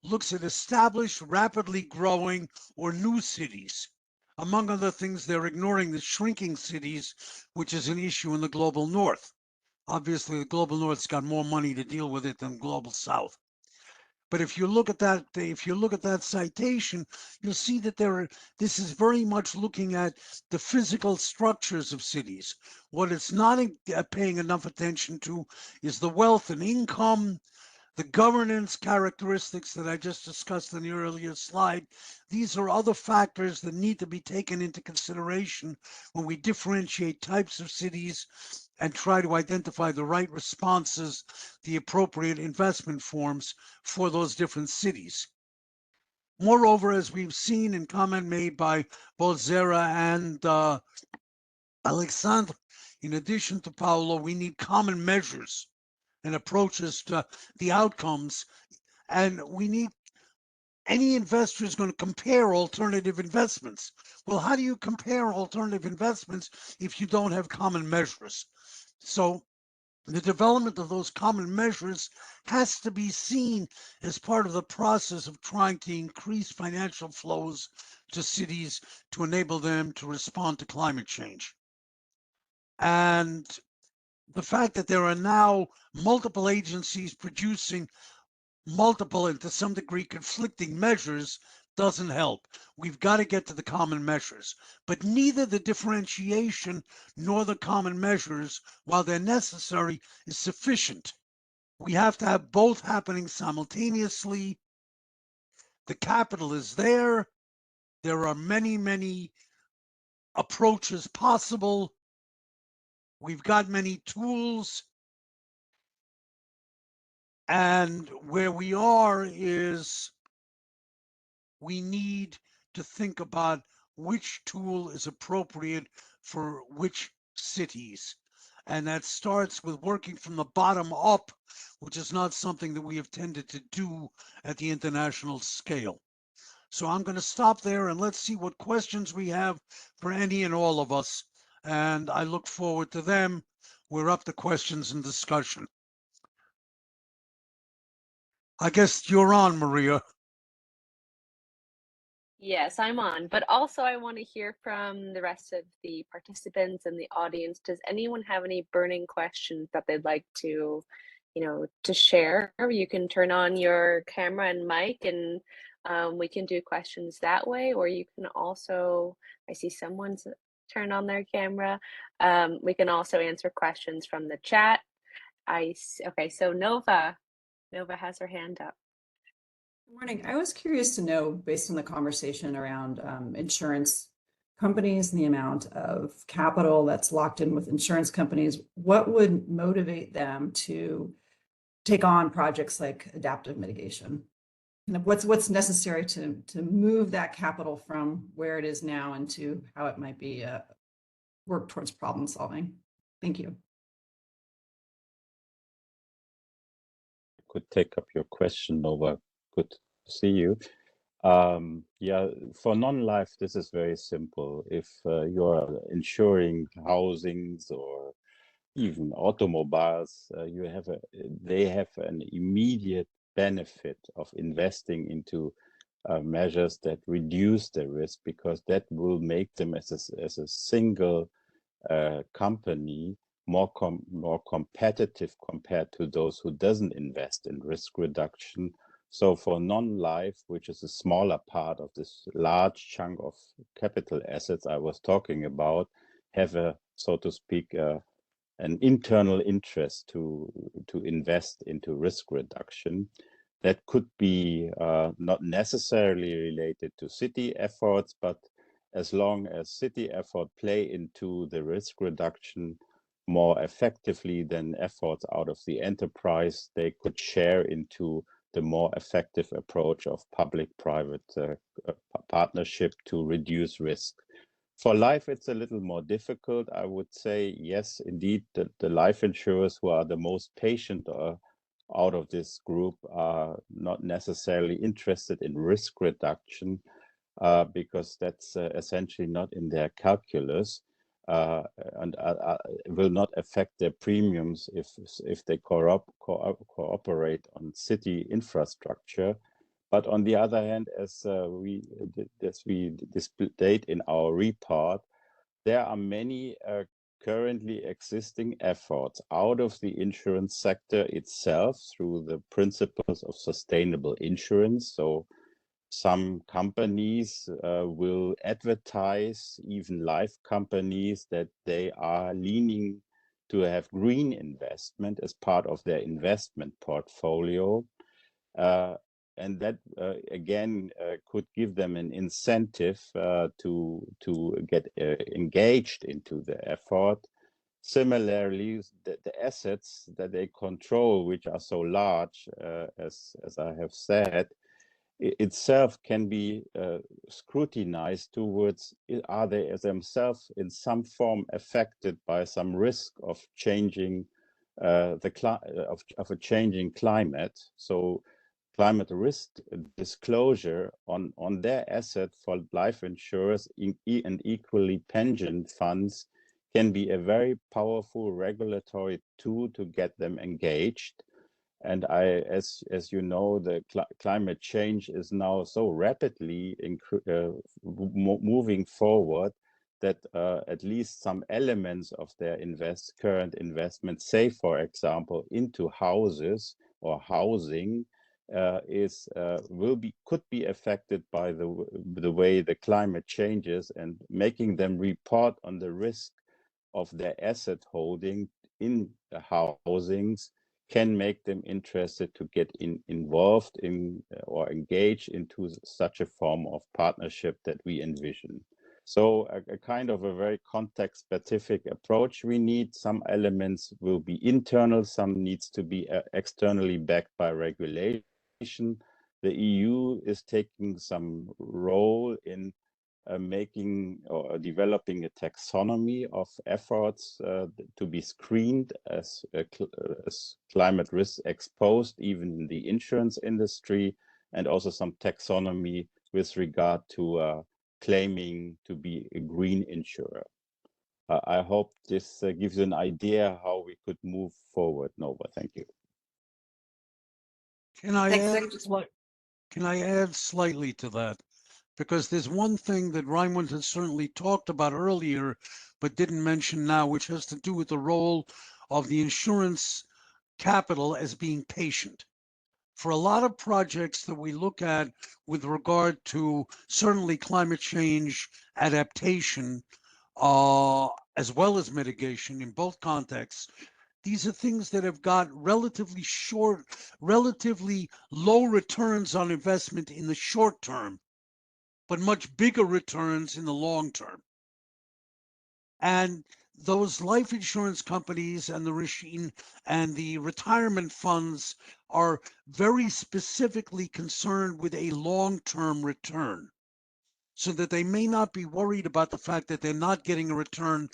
looks at established, rapidly growing, or new cities. Among other things, they're ignoring the shrinking cities, which is an issue in the global north. Obviously, the global north's got more money to deal with it than global south. But if you look at that citation, you'll see that this is very much looking at the physical structures of cities. What it's not paying enough attention to is the wealth and income, the governance characteristics that I just discussed in the earlier slide. These are other factors that need to be taken into consideration when we differentiate types of cities and try to identify the right responses, the appropriate investment forms for those different cities. Moreover, as we've seen in comment made by both Zara and Alexandre, in addition to Paolo, we need common measures and approaches to the outcomes. And we need, any investor is going to compare alternative investments. Well, how do you compare alternative investments if you don't have common measures? So the development of those common measures has to be seen as part of the process of trying to increase financial flows to cities to enable them to respond to climate change. And the fact that there are now multiple agencies producing multiple and to some degree conflicting measures doesn't help. We've got to get to the common measures, but neither the differentiation nor the common measures, while they're necessary, is sufficient. We have to have both happening simultaneously. The capital is there. There are many, many approaches possible. We've got many tools. And where we are is we need to think about which tool is appropriate for which cities. And that starts with working from the bottom up, which is not something that we have tended to do at the international scale. So I'm going to stop there and let's see what questions we have for any and all of us. And I look forward to them. We're up to questions and discussion. I guess you're on, Maria. Yes, I'm on, but also I want to hear from the rest of the participants and the audience. Does anyone have any burning questions that they'd like to, to share? You can turn on your camera and mic and we can do questions that way, or you can also, I see someone's turned on their camera. We can also answer questions from the chat. Okay, so Nova has her hand up. Good morning. I was curious to know, based on the conversation around insurance companies and the amount of capital that's locked in with insurance companies, what would motivate them to take on projects like adaptive mitigation? And what's necessary to move that capital from where it is now into how it might be work towards problem solving? Thank you. Could take up your question, Nova. Good to see you. Yeah, for non-life, this is very simple. If you're insuring housings or even automobiles, they have an immediate benefit of investing into measures that reduce the risk, because that will make them as a single company more competitive compared to those who doesn't invest in risk reduction. So for non-life, which is a smaller part of this large chunk of capital assets I was talking about, have a, so to speak, an internal interest to invest into risk reduction. That could be not necessarily related to city efforts, but as long as city effort play into the risk reduction more effectively than efforts out of the enterprise, they could share into the more effective approach of public-private partnership to reduce risk. For life, it's a little more difficult. I would say, yes, indeed, the life insurers who are the most patient out of this group are not necessarily interested in risk reduction, because that's essentially not in their calculus, and will not affect their premiums if they cooperate on city infrastructure. But on the other hand, as we displayed in our report, there are many currently existing efforts out of the insurance sector itself through the principles of sustainable insurance. So some companies will advertise, even life companies, that they are leaning to have green investment as part of their investment portfolio. And that, again, could give them an incentive to get engaged into the effort. Similarly, the assets that they control, which are so large, as I have said, itself can be scrutinized towards, are they themselves in some form affected by some risk of changing of a changing climate. So climate risk disclosure on their asset for life insurers and equally pension funds can be a very powerful regulatory tool to get them engaged. And as you know, the climate change is now so rapidly moving forward that at least some elements of their current investment, say for example into houses or housing, could be affected by the way the climate changes, and making them report on the risk of their asset holding in the housings can make them interested to get involved in or engage into such a form of partnership that we envision. So a kind of a very context-specific approach we need. Some elements will be internal, some needs to be externally backed by regulation. the EU is taking some role in making or developing a taxonomy of efforts to be screened as climate risk exposed, even in the insurance industry, and also some taxonomy with regard to claiming to be a green insurer. I hope this gives you an idea how we could move forward. Nova, thank you. Can I Thanks, add, Nick. can I add slightly to that? Because there's one thing that Raimund has certainly talked about earlier, but didn't mention now, which has to do with the role of the insurance capital as being patient. For a lot of projects that we look at with regard to certainly climate change adaptation, as well as mitigation in both contexts, these are things that have got relatively short, relatively low returns on investment in the short term, but much bigger returns in the long term. And those life insurance companies and the retirement funds are very specifically concerned with a long-term return, so that they may not be worried about the fact that they're not getting a return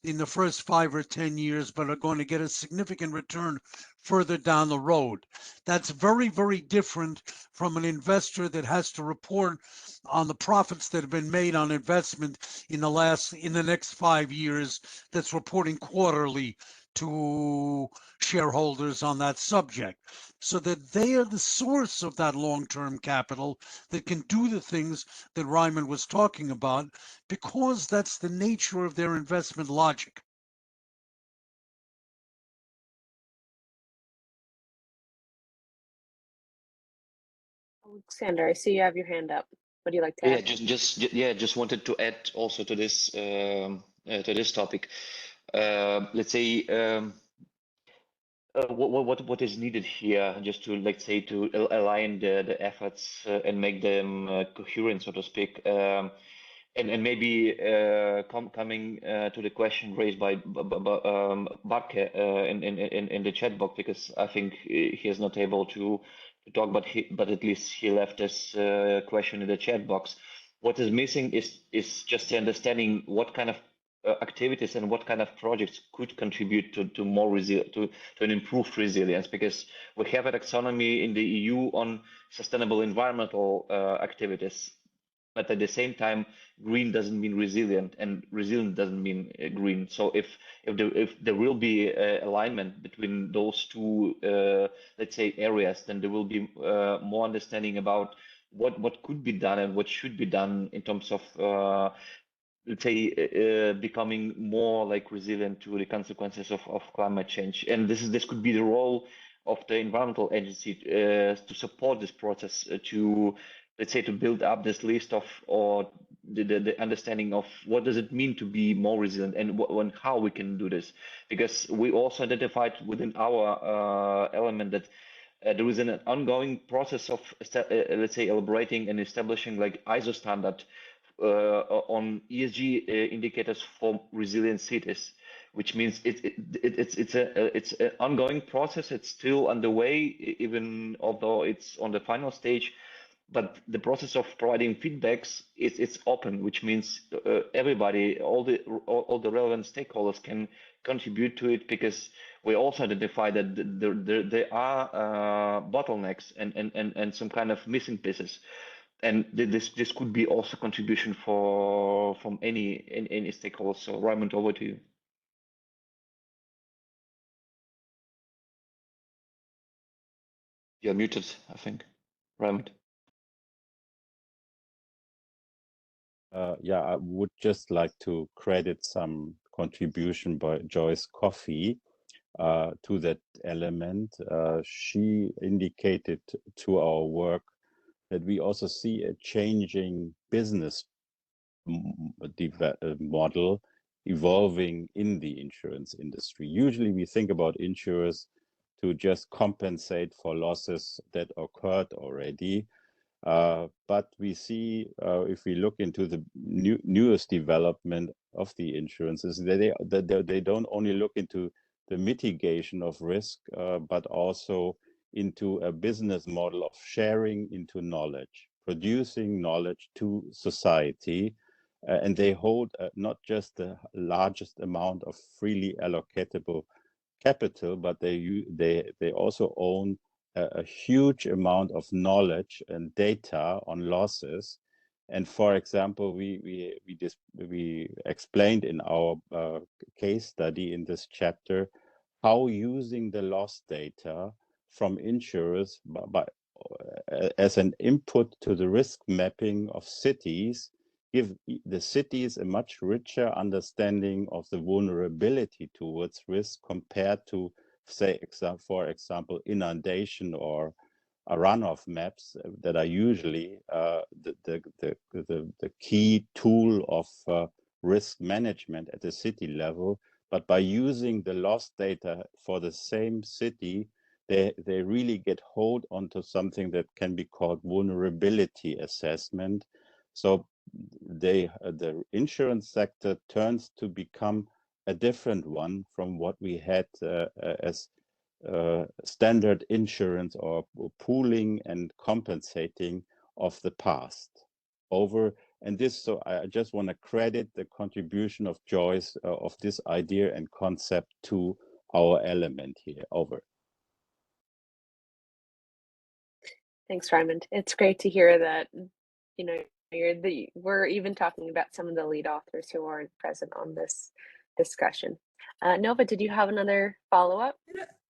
in the first 5 or 10 years, but are going to get a significant return further down the road. That's very, very different from an investor that has to report on the profits that have been made on investment in the next 5 years, that's reporting quarterly to shareholders on that subject, so that they are the source of that long-term capital that can do the things that Raimund was talking about, because that's the nature of their investment logic. Alexander, I see you have your hand up. What do you like to add? Just wanted to add also to this topic. Let's say what is needed here, just to, let's say, to align the efforts and make them coherent, so to speak. And maybe coming to the question raised by Barke in the chat box, because I think he is not able to talk, but at least he left this question in the chat box. What is missing is just the understanding what kind of activities and what kind of projects could contribute to more to an improved resilience, because we have a taxonomy in the EU on sustainable environmental activities. But at the same time, green doesn't mean resilient, and resilient doesn't mean green. So if there will be alignment between those two, let's say, areas, then there will be more understanding about what could be done and what should be done in terms of, let's say, becoming more like resilient to the consequences of climate change. And this could be the role of the environmental agency to support this process, to, let's say, to build up this list of, or the understanding of what does it mean to be more resilient, and how we can do this. Because we also identified within our element that there is an ongoing process of, let's say, elaborating and establishing like ISO standard on ESG indicators for resilient cities, which means it's an ongoing process. It's still underway, even although it's on the final stage. But the process of providing feedbacks it's open, which means everybody, all the relevant stakeholders can contribute to it, because we also identify that there are bottlenecks and some kind of missing pieces. And this could be also contribution from any stakeholder. So Raimund, over to you. You're muted, I think, Raimund. Yeah, I would just like to credit some contribution by Joyce Coffey to that element. She indicated to our work that we also see a changing business model evolving in the insurance industry. Usually we think about insurers to just compensate for losses that occurred already. But we see, if we look into the newest development of the insurances, they don't only look into the mitigation of risk, but also into a business model of sharing into knowledge, producing knowledge to society. And they hold not just the largest amount of freely allocatable capital, but they also own a huge amount of knowledge and data on losses. And for example, we explained in our case study in this chapter how using the loss data from insurers as an input to the risk mapping of cities give the cities a much richer understanding of the vulnerability towards risk compared to, say, for example, inundation or runoff maps that are usually the key tool of risk management at the city level. But by using the loss data for the same city, they really get hold onto something that can be called vulnerability assessment. So the insurance sector turns to become a different one from what we had as standard insurance or pooling and compensating of the past. And this, so I just want to credit the contribution of Joyce of this idea and concept to our element here. Over. Thanks, Raymond. It's great to hear that, you know, we're even talking about some of the lead authors who aren't present on this discussion. Nova, did you have another follow-up?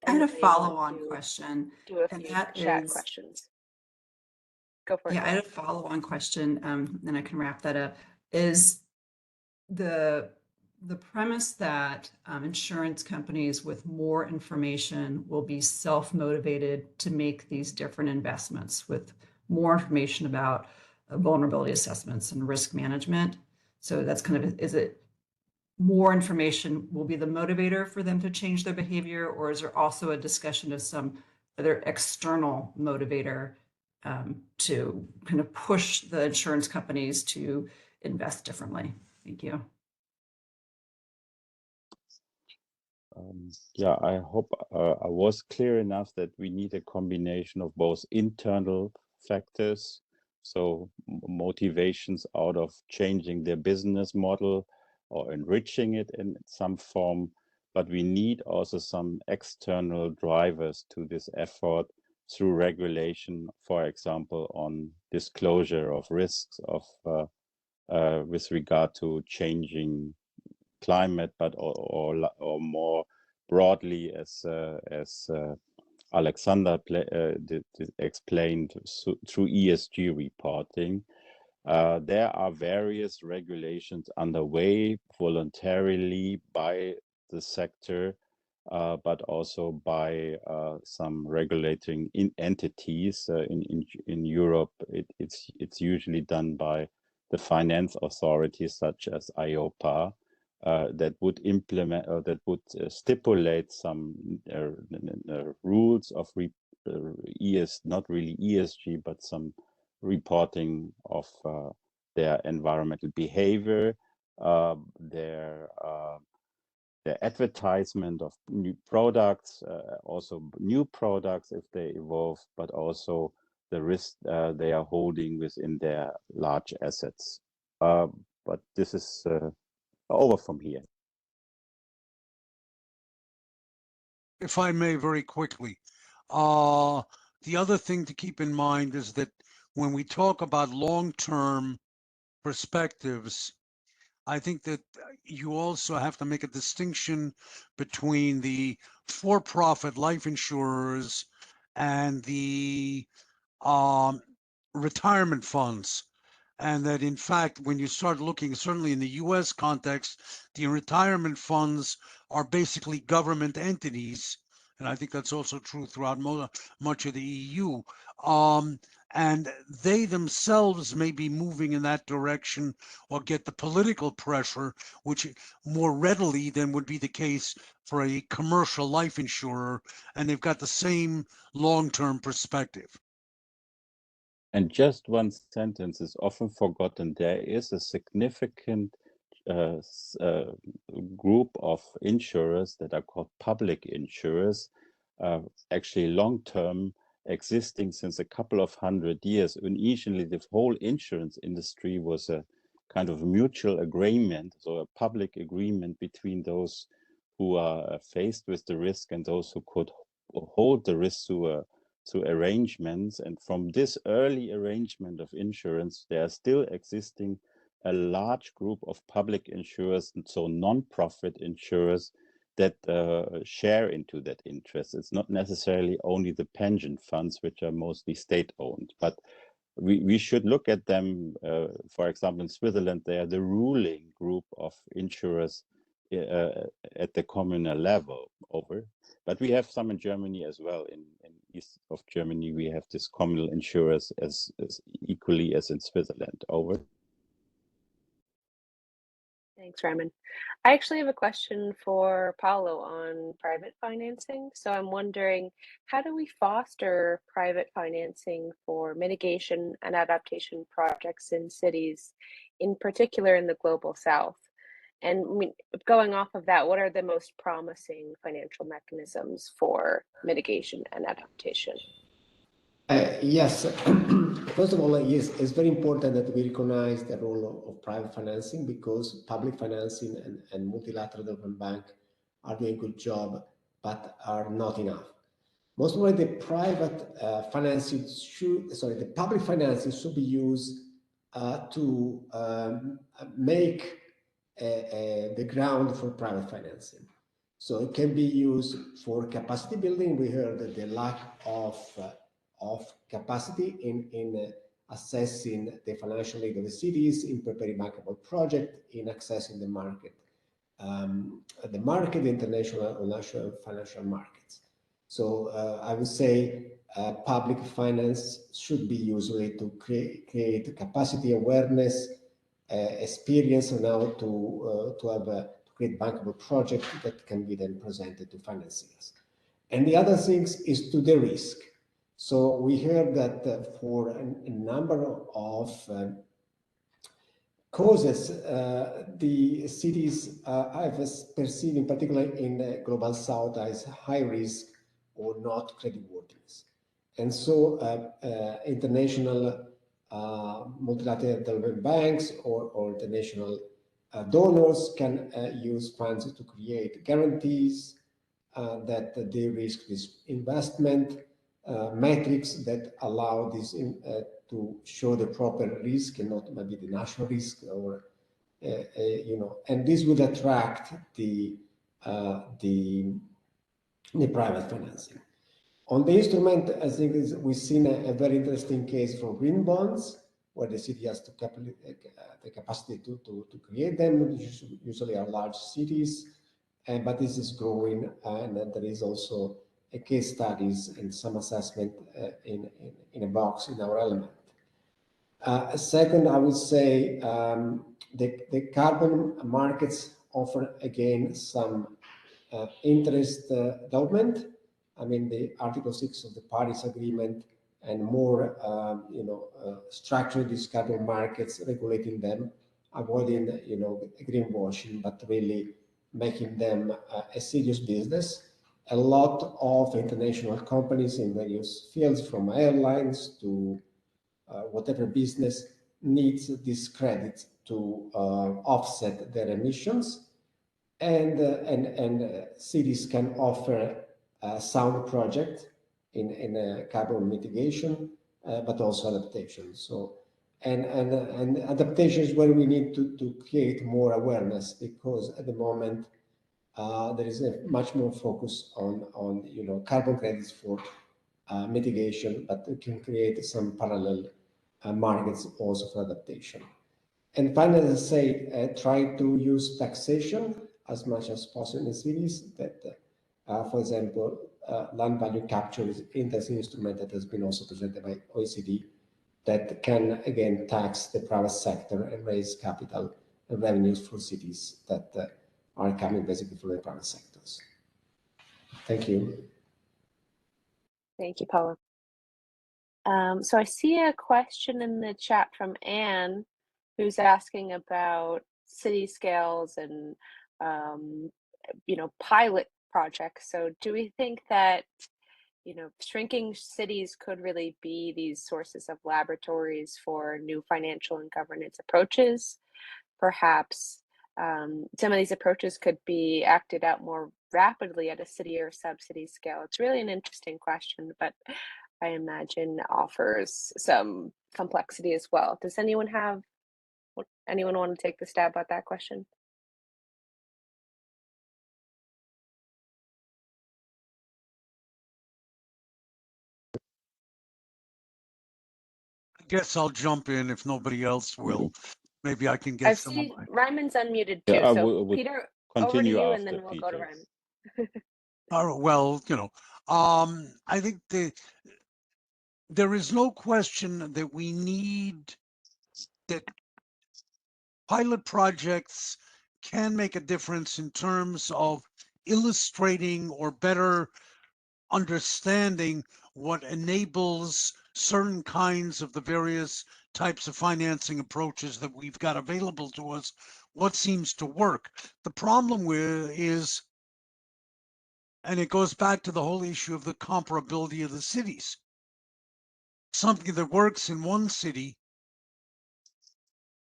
I had a follow-on question. Do a few chat questions. Go for it. Yeah, I had a follow-on question, and I can wrap that up. Is the premise that insurance companies with more information will be self-motivated to make these different investments with more information about vulnerability assessments and risk management? So that's kind of, is it more information will be the motivator for them to change their behavior, or is there also a discussion of some other external motivator to kind of push the insurance companies to invest differently? Thank you. Yeah, I hope I was clear enough that we need a combination of both internal factors, so motivations out of changing their business model or enriching it in some form, but we need also some external drivers to this effort through regulation, for example, on disclosure of risks of with regard to changing climate, but or more broadly, as Alexander explained, through ESG reporting. There are various regulations underway voluntarily by the sector, but also by some regulating entities. In Europe, it's usually done by the finance authorities such as EIOPA. That would implement or that would stipulate some rules of not really ESG, but some reporting of their environmental behavior, their advertisement of new products, also new products if they evolve, but also the risk they are holding within their large assets. But this is over from here. If I may, very quickly. The other thing to keep in mind is that when we talk about long-term perspectives, I think that you also have to make a distinction between the for-profit life insurers and the retirement funds. And that, in fact, when you start looking, certainly in the US context, the retirement funds are basically government entities. And I think that's also true throughout much of the EU. And they themselves may be moving in that direction or get the political pressure, which more readily than would be the case for a commercial life insurer. And they've got the same long-term perspective. And just one sentence is often forgotten. There is a significant group of insurers that are called public insurers, actually long-term, existing since a couple of 100 years. Initially, the whole insurance industry was a kind of mutual agreement, so a public agreement between those who are faced with the risk and those who could hold the risk to arrangements. And from this early arrangement of insurance, there are still existing a large group of public insurers, and so non-profit insurers, that share into that interest. It's not necessarily only the pension funds, which are mostly state-owned, but we should look at them. For example, in Switzerland, they are the ruling group of insurers at the communal level but we have some in Germany as well. In east of Germany, we have this communal insurers as equally as in Switzerland. Thanks, Raymond. I actually have a question for Paolo on private financing. So I'm wondering, how do we foster private financing for mitigation and adaptation projects in cities, in particular in the global south? And going off of that, what are the most promising financial mechanisms for mitigation and adaptation? Yes, first of all, yes, it's very important that we recognize the role of private financing, because public financing and multilateral development bank are doing a good job, but are not enough. Most of all, the private financing the public financing should be used to make the ground for private financing. So it can be used for capacity building. We heard that the lack of capacity in assessing the financial aid of the cities, in preparing bankable project, in accessing the market, international or national financial markets. So I would say public finance should be used to create capacity awareness, experience, and how to create bankable project that can be then presented to financiers. And the other things is to the risk. So we heard that for a number of causes, the cities have perceived, in particular in the global south, as high risk or not creditworthiness. And so international multilateral development banks or international donors can use funds to create guarantees that de-risk this investment, metrics that allow this to show the proper risk and not maybe the national risk, or and this would attract the private financing. On the instrument, I think we've seen a very interesting case for green bonds, where the city has the capacity to create them. Usually are large cities, but this is growing, and there is also a case studies and some assessment in a box in our element. Second, I would say the carbon markets offer again some interest development. I mean, the Article 6 of the Paris Agreement and more, structuring these carbon markets, regulating them, avoiding, greenwashing, but really making them a serious business. A lot of international companies in various fields, from airlines to whatever business, needs this credit to offset their emissions, and cities can offer a sound project in carbon mitigation, but also adaptation. So, and adaptation is where we need to create more awareness, because at the moment there is a much more focus on carbon credits for mitigation, but it can create some parallel markets also for adaptation. And finally, as I say, try to use taxation as much as possible in cities. That, for example, land value capture is an interesting instrument that has been also presented by OECD, that can again tax the private sector and raise capital and revenues for cities that are coming basically from the private sectors. Thank you. Thank you, Paolo. So I see a question in the chat from Anne, who's asking about city scales and pilot projects. So do we think that, you know, shrinking cities could really be these sources of laboratories for new financial and governance approaches? Perhaps some of these approaches could be acted out more rapidly at a city or sub-city scale. It's really an interesting question, but I imagine offers some complexity as well. Does anyone want to take the stab at that question? I guess I'll jump in if nobody else will. Maybe I can I get some of see my. Ryman's unmuted Yeah, too. I So would Peter, over to continue you, and after then we'll go to Peter's. Ryman. Well, I think there is no question that we need that pilot projects can make a difference in terms of illustrating or better understanding what enables certain kinds of the various types of financing approaches that we've got available to us, what seems to work. The problem with is, and it goes back to the whole issue of the comparability of the cities. Something that works in one city,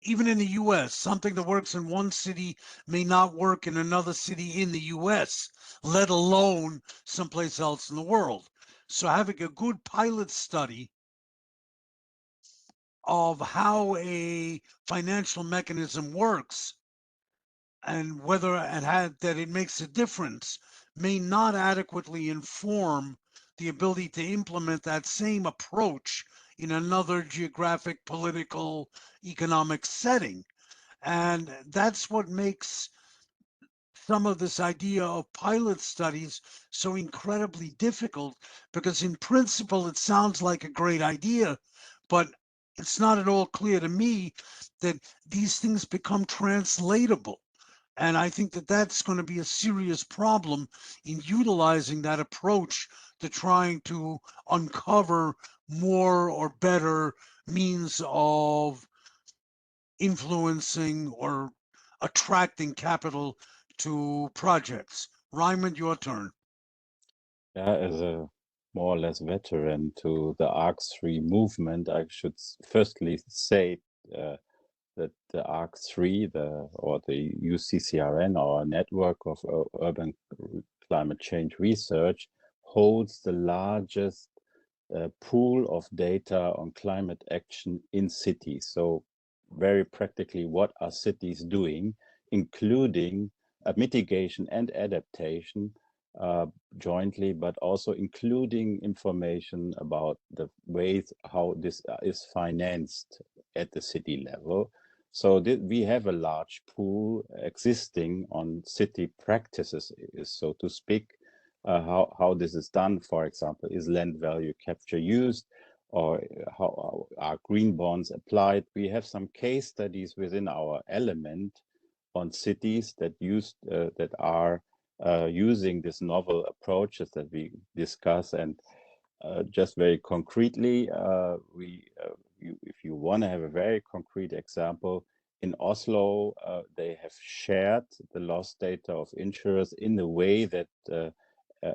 even in the US, something that works in one city may not work in another city in the US, let alone someplace else in the world. So having a good pilot study of how a financial mechanism works and whether that it makes a difference may not adequately inform the ability to implement that same approach in another geographic, political, economic setting. And that's what makes some of this idea of pilot studies so incredibly difficult, because in principle it sounds like a great idea, but it's not at all clear to me that these things become translatable. And I think that that's going to be a serious problem in utilizing that approach to trying to uncover more or better means of influencing or attracting capital to projects. Ryman, your turn. Yeah, as a more or less veteran to the ARC3 movement, I should firstly say that the ARC3, or the UCCRN, our network of urban climate change research, holds the largest pool of data on climate action in cities. So very practically, what are cities doing, including mitigation and adaptation jointly, but also including information about the ways how this is financed at the city level. So we have a large pool existing on city practices, so to speak, how this is done. For example, is land value capture used, or how are green bonds applied? We have some case studies within our element on cities that are using these novel approaches that we discuss. And just very concretely, if you want to have a very concrete example, in Oslo, they have shared the loss data of insurers in the way that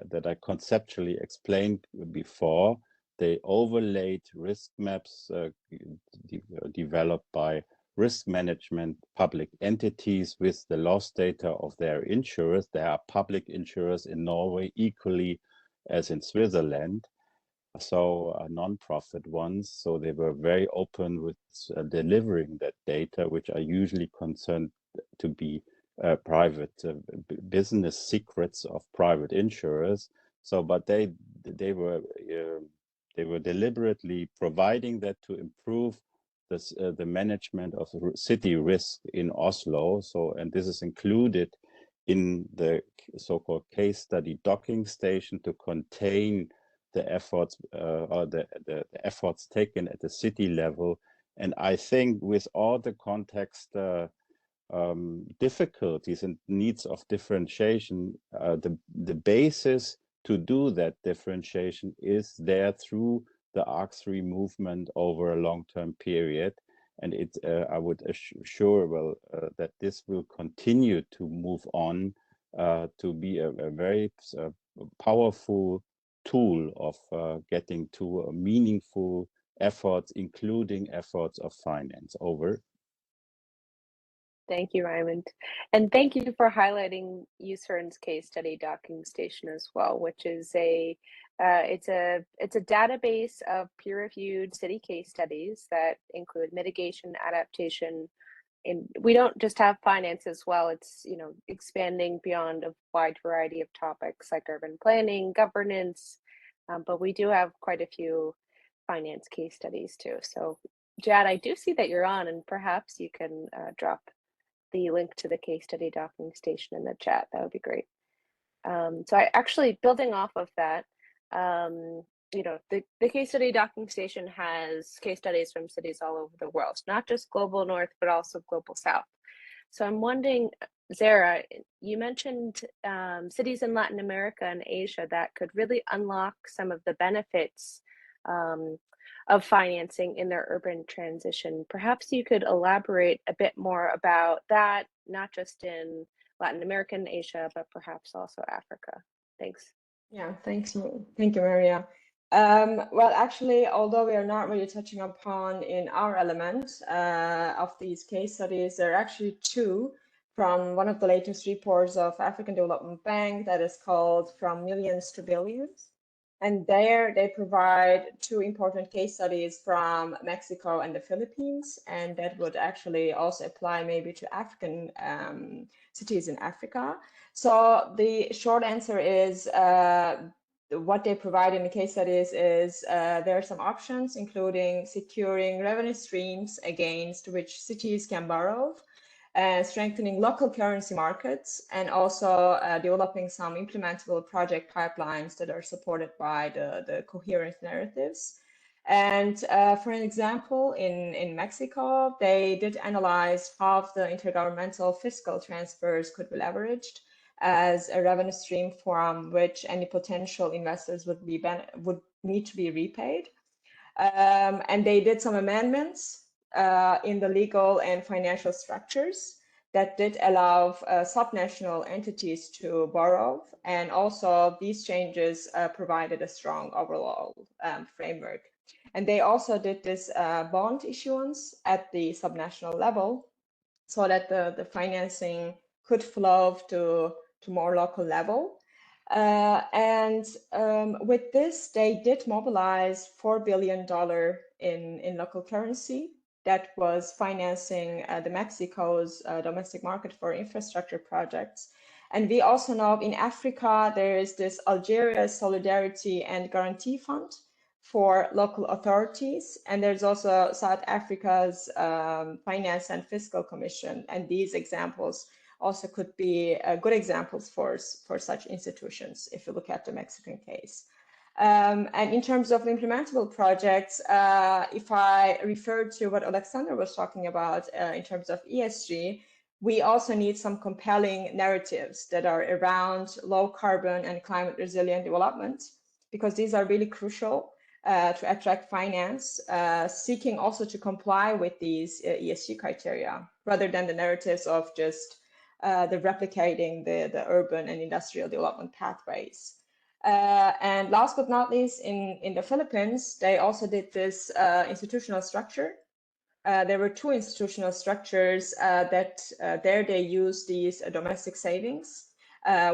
that I conceptually explained before. They overlaid risk maps developed by risk management public entities with the loss data of their insurers. There are public insurers in Norway equally as in Switzerland, so non-profit ones. So they were very open with delivering that data, which are usually concerned to be private business secrets of private insurers. So, but they were deliberately providing that to improve this, the management of city risk in Oslo. So, and this is included in the so-called case study docking station to contain the efforts or the efforts taken at the city level. And I think with all the context difficulties and needs of differentiation, the basis to do that differentiation is there through the ARC3 movement over a long-term period. And I would assure that this will continue to move on to be a very powerful tool of getting to meaningful efforts, including efforts of finance. Over. Thank you, Raymond. And thank you for highlighting UCCRN's case study docking station as well, which is it's a database of peer-reviewed city case studies that include mitigation, adaptation, and we don't just have finance as well. It's, you know, expanding beyond a wide variety of topics like urban planning, governance, but we do have quite a few finance case studies too. So Jad, I do see that you're on, and perhaps you can drop the link to the case study docking station in the chat. That would be great. So I actually, building off of that, you know, the case study docking station has case studies from cities all over the world, not just global north, but also global south. So I'm wondering, Zara, you mentioned cities in Latin America and Asia that could really unlock some of the benefits of financing in their urban transition. Perhaps you could elaborate a bit more about that, not just in Latin America and Asia, but perhaps also Africa. Thanks. Yeah, thank you, Maria. Well, actually, although we are not really touching upon in our element of these case studies, there are actually two from one of the latest reports of African Development Bank that is called From Millions to Billions. And there they provide two important case studies from Mexico and the Philippines, and that would actually also apply maybe to African cities in Africa. So the short answer is what they provide in the case studies is there are some options, including securing revenue streams against which cities can borrow, strengthening local currency markets, and also developing some implementable project pipelines that are supported by the coherent narratives. And for an example, in Mexico, they did analyze how the intergovernmental fiscal transfers could be leveraged as a revenue stream from which any potential investors would need to be repaid. And they did some amendments in the legal and financial structures that did allow subnational entities to borrow. And also these changes provided a strong overall framework. And they also did this bond issuance at the subnational level so that the financing could flow to more local level. And with this, they did mobilize $4 billion in local currency that was financing the Mexico's domestic market for infrastructure projects. And we also know in Africa, there is this Algeria Solidarity and Guarantee Fund for local authorities. And there's also South Africa's Finance and Fiscal Commission. And these examples also could be good examples for such institutions if you look at the Mexican case. And in terms of implementable projects, if I refer to what Alexander was talking about in terms of ESG, we also need some compelling narratives that are around low carbon and climate resilient development, because these are really crucial to attract finance, seeking also to comply with these ESG criteria, rather than the narratives of just the replicating the urban and industrial development pathways. And last but not least, in the Philippines, they also did this institutional structure. There were two institutional structures that there they used these domestic savings,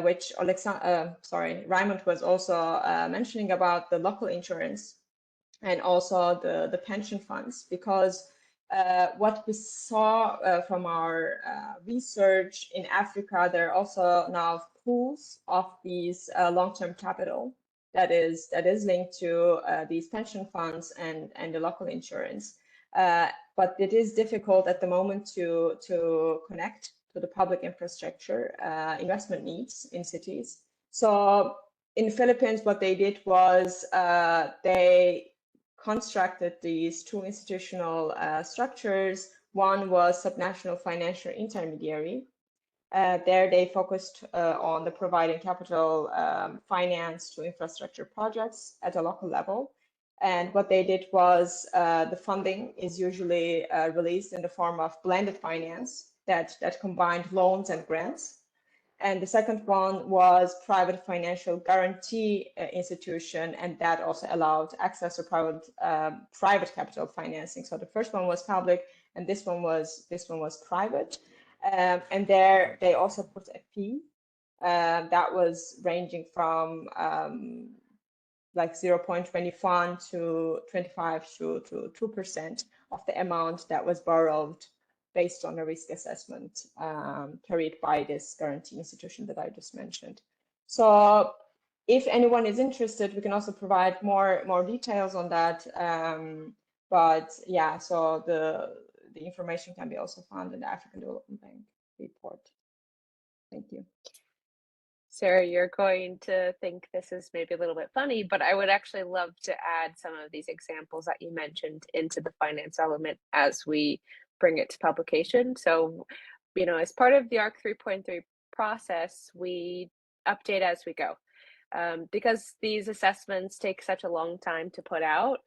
which Raymond was also mentioning about the local insurance and also the pension funds, because what we saw from our research in Africa, there are also now pools of these long-term capital that is linked to these pension funds and the local insurance. But it is difficult at the moment to connect to the public infrastructure investment needs in cities. So in Philippines, what they did was they constructed these two institutional structures. One was subnational financial intermediary. There they focused on the providing capital finance to infrastructure projects at a local level. And what they did was the funding is usually released in the form of blended finance that combined loans and grants. And the second one was private financial guarantee institution, and that also allowed access to private capital financing. So the first one was public, and this one was private. And there they also put a fee that was ranging from like 0.21 to 25 to 2% of the amount that was borrowed based on a risk assessment carried by this guarantee institution that I just mentioned. So if anyone is interested, we can also provide more details on that. But yeah, so the information can be also found in the African Development Bank report. Thank you. Sarah, you're going to think this is maybe a little bit funny, but I would actually love to add some of these examples that you mentioned into the finance element as we bring it to publication. So, you know, as part of the ARC 3.3 process, we update as we go. Because these assessments take such a long time to put out,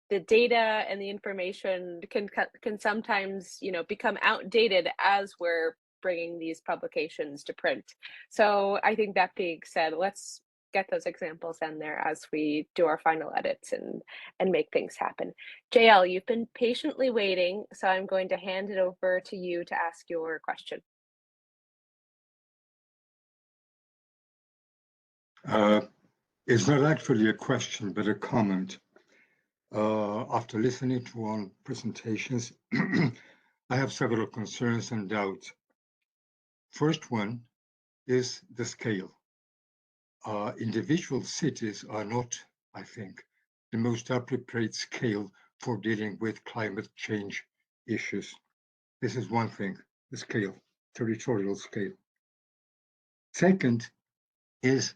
the data and the information can sometimes, you know, become outdated as we're bringing these publications to print. So I think that being said, let's get those examples in there as we do our final edits and make things happen. JL, you've been patiently waiting, so I'm going to hand it over to you to ask your question. It's not actually a question, but a comment. After listening to all presentations, I have several concerns and doubts. First one is the scale. Individual cities are not, I think, the most appropriate scale for dealing with climate change issues. This is one thing, the scale, territorial scale. Second is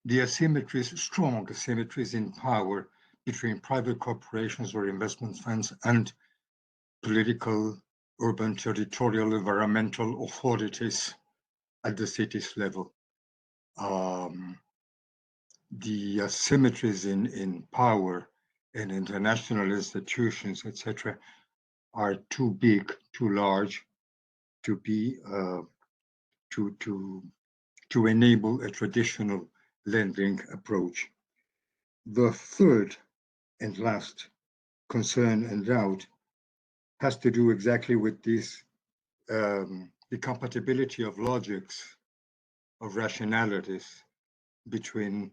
the asymmetries, strong asymmetries in power between private corporations or investment funds and political, urban, territorial, environmental authorities at the city's level. The asymmetries in power in international institutions, etc., are too big, too large to be to enable a traditional lending approach. The third and last concern and doubt has to do exactly with this, the compatibility of logics, of rationalities between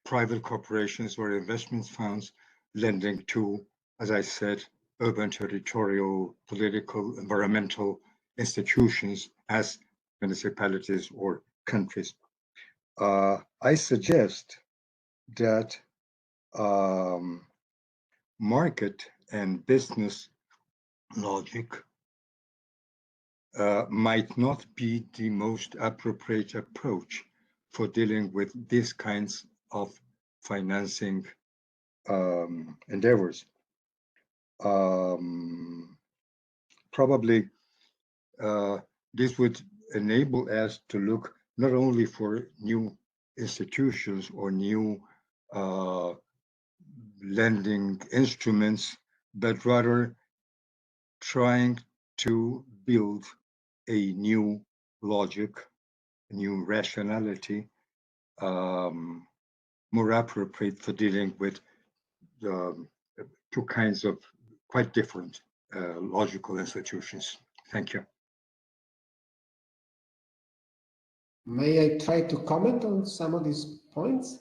private corporations or investment funds lending to, as I said, urban, territorial, political, environmental institutions as municipalities or countries. I suggest that market and business logic might not be the most appropriate approach for dealing with these kinds of financing endeavors. Probably this would enable us to look not only for new institutions or new lending instruments, but rather trying to build a new logic, a new rationality, more appropriate for dealing with two kinds of quite different logical institutions. Thank you. May I try to comment on some of these points?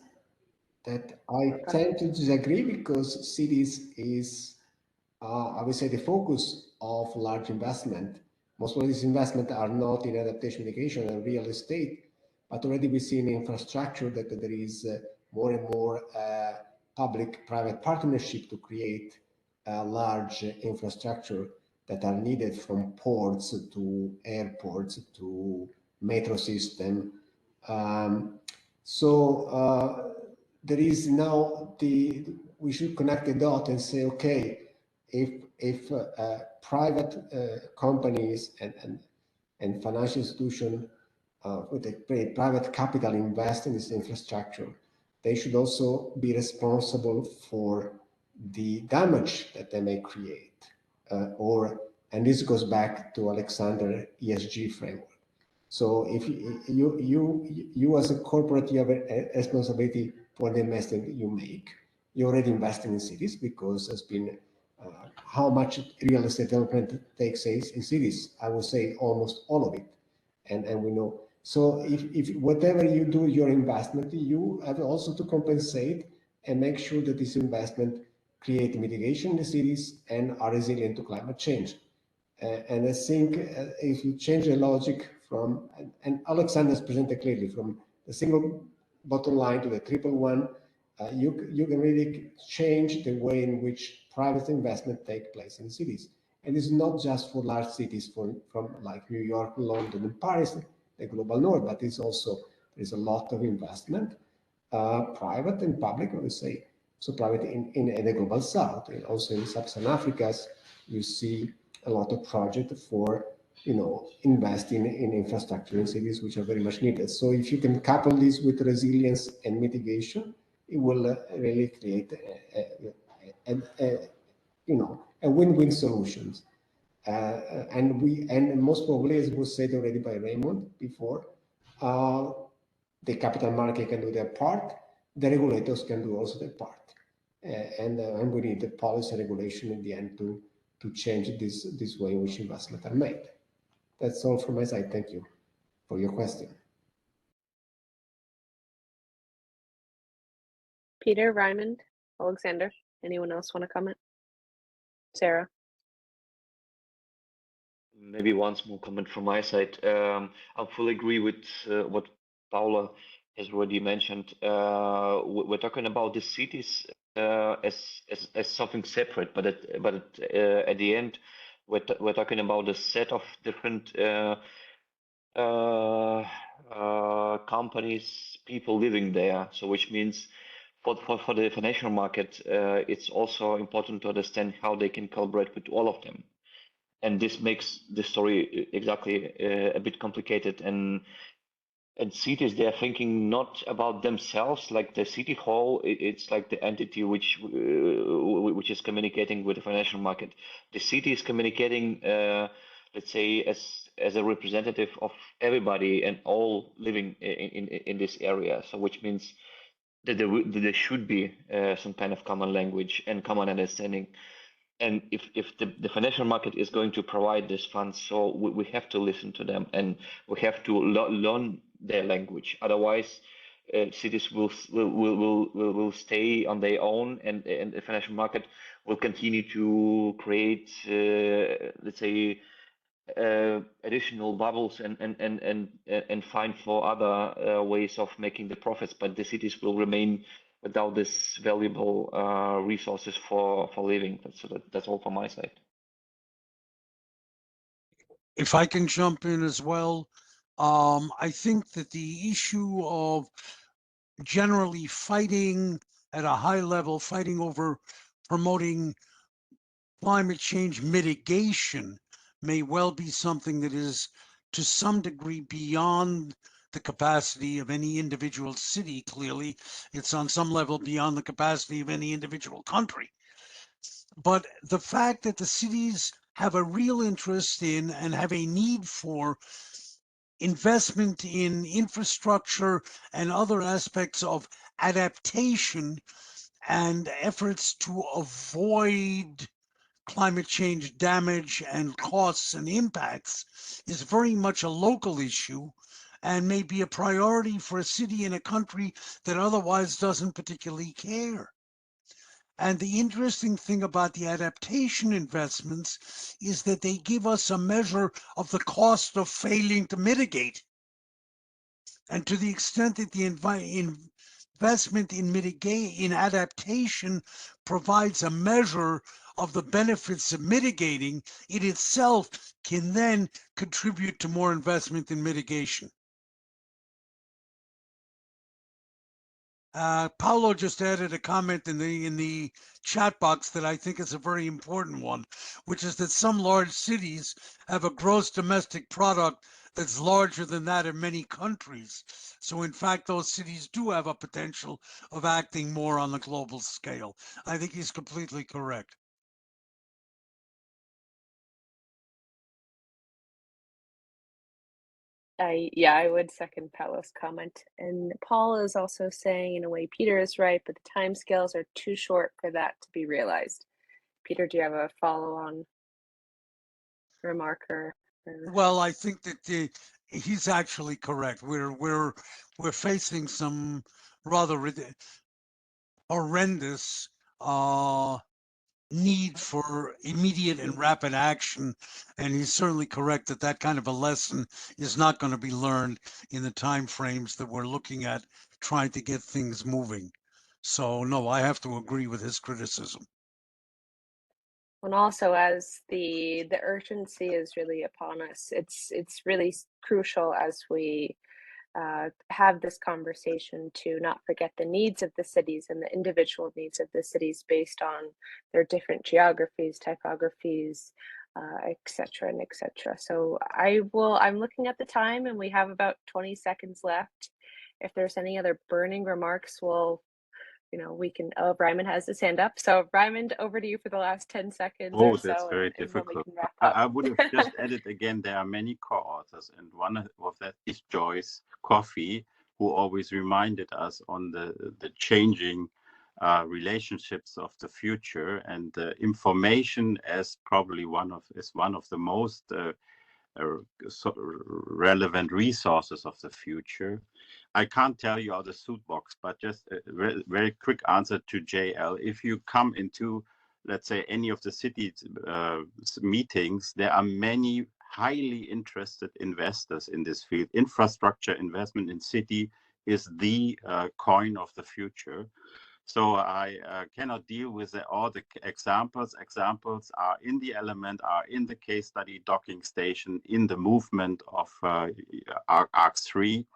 That I tend to disagree because cities is, I would say, the focus of large investment. Most of these investments are not in adaptation mitigation and real estate, but already we see in infrastructure that there is more and more public-private partnership to create large infrastructure that are needed, from ports to airports to metro system. There is now we should connect the dot and say, okay, if private companies and financial institutions with a private capital invest in this infrastructure, they should also be responsible for the damage that they may create. And this goes back to Alexander's ESG framework. So if you as a corporate, you have a responsibility for the investment you make. You're already investing in cities because there's been how much real estate development takes place in cities. I would say almost all of it, and we know. So if whatever you do your investment, you have also to compensate and make sure that this investment create mitigation in the cities and are resilient to climate change. And I think if you change the logic from, and Alexander has presented clearly, from the single bottom line to the triple one, you can really change the way in which private investment take place in cities. And it's not just for large cities from like New York, London, and Paris, the global north, but it's also, there's a lot of investment, private and public, I would say. So private in the global south, and also in sub-Saharan Africa, you see a lot of projects for, investing in infrastructure in cities, which are very much needed. So if you can couple this with resilience and mitigation, it will really create a win-win solutions. And most probably, as was said already by Raymond before, the capital market can do their part, the regulators can do also their part. And we need the policy regulation in the end to change this way in which investments are made. That's all from my side. Thank you for your question. Peter, Raymond, Alexander, anyone else want to comment? Sarah? Maybe one small comment from my side. I fully agree with what Paula has already mentioned. We're talking about the cities as something separate, but at the end, we're talking about a set of different companies, people living there. So which means for the financial market, it's also important to understand how they can collaborate with all of them. And this makes the story exactly a bit complicated. And cities, they are thinking not about themselves, like the city hall. It's like the entity which is communicating with the financial market. The city is communicating, let's say, as a representative of everybody and all living in this area. So which means that there should be some kind of common language and common understanding. And if the financial market is going to provide these funds, so we have to listen to them and we have to learn their language. Otherwise, cities will stay on their own, and the financial market will continue to create, let's say, additional bubbles and find for other ways of making the profits. But the cities will remain without this valuable resources for living. That's all from my side. If I can jump in as well, I think that the issue of generally fighting at a high level, fighting over promoting climate change mitigation may well be something that is to some degree beyond the capacity of any individual city. Clearly, it's on some level beyond the capacity of any individual country. But the fact that the cities have a real interest in and have a need for investment in infrastructure and other aspects of adaptation and efforts to avoid climate change damage and costs and impacts is very much a local issue and may be a priority for a city in a country that otherwise doesn't particularly care. And the interesting thing about the adaptation investments is that they give us a measure of the cost of failing to mitigate. And to the extent that the investment in adaptation provides a measure of the benefits of mitigating, it itself can then contribute to more investment in mitigation. Paolo just added a comment in the chat box that I think is a very important one, which is that some large cities have a gross domestic product that's larger than that of many countries. So in fact, those cities do have a potential of acting more on the global scale. I think he's completely correct. I would second Paolo's comment. And Paul is also saying, in a way, Peter is right, but the timescales are too short for that to be realized. Peter, do you have a follow-on remark or? Well, I think that he's actually correct. We're facing some rather horrendous need for immediate and rapid action, and he's certainly correct that that kind of a lesson is not going to be learned in the time frames that we're looking at trying to get things moving. So no, I have to agree with his criticism. And also, as the urgency is really upon us, it's really crucial as we have this conversation to not forget the needs of the cities and the individual needs of the cities based on their different geographies, typographies, et cetera, and et cetera. So I'm looking at the time and we have about 20 seconds left. If there's any other burning remarks, we can, Raymond has his hand up. So Raymond, over to you for the last 10 seconds or so. That's very and difficult. we can wrap up. I would have just added again, there are many co-authors, and one of that is Joyce Coffey, who always reminded us on the changing relationships of the future, and information as probably one of the most relevant resources of the future. I can't tell you all the suit box, but just a very quick answer to JL. If you come into, let's say, any of the city meetings, there are many highly interested investors in this field. Infrastructure investment in city is the coin of the future. So I cannot deal with all the examples. Examples are in the element, are in the case study docking station, in the movement of ARC 3.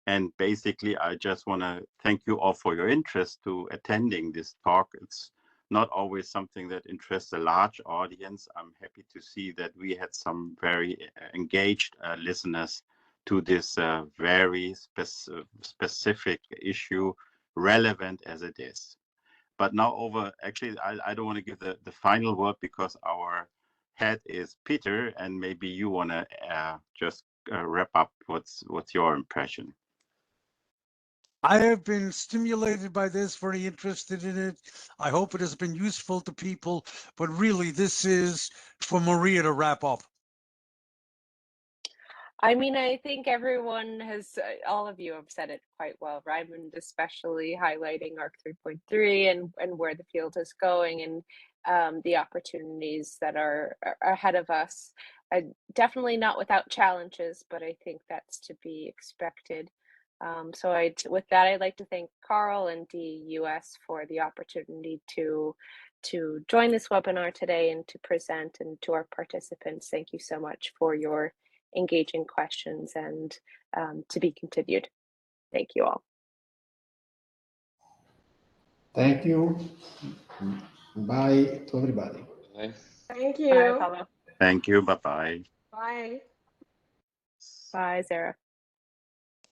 And basically, I just want to thank you all for your interest to attending this talk. It's not always something that interests a large audience. I'm happy to see that we had some very engaged listeners to this very specific issue, relevant as it is. But now actually, I don't want to give the final word because our head is Peter, and maybe you want to just wrap up. What's your impression? I have been stimulated by this, very interested in it. I hope it has been useful to people, but really this is for Maria to wrap up. I mean, I think everyone has, all of you have said it quite well. Raymond especially highlighting ARC 3.3 and where the field is going and the opportunities that are ahead of us. Definitely not without challenges, but I think that's to be expected. So with that, I'd like to thank Carl and DUS for the opportunity to join this webinar today and to present, and to our participants, thank you so much for your engaging questions, and to be continued. Thank you all. Thank you. Bye to everybody. Bye. Thank Bye, you. Paolo. Thank you. Bye-bye. Bye. Bye, Zara.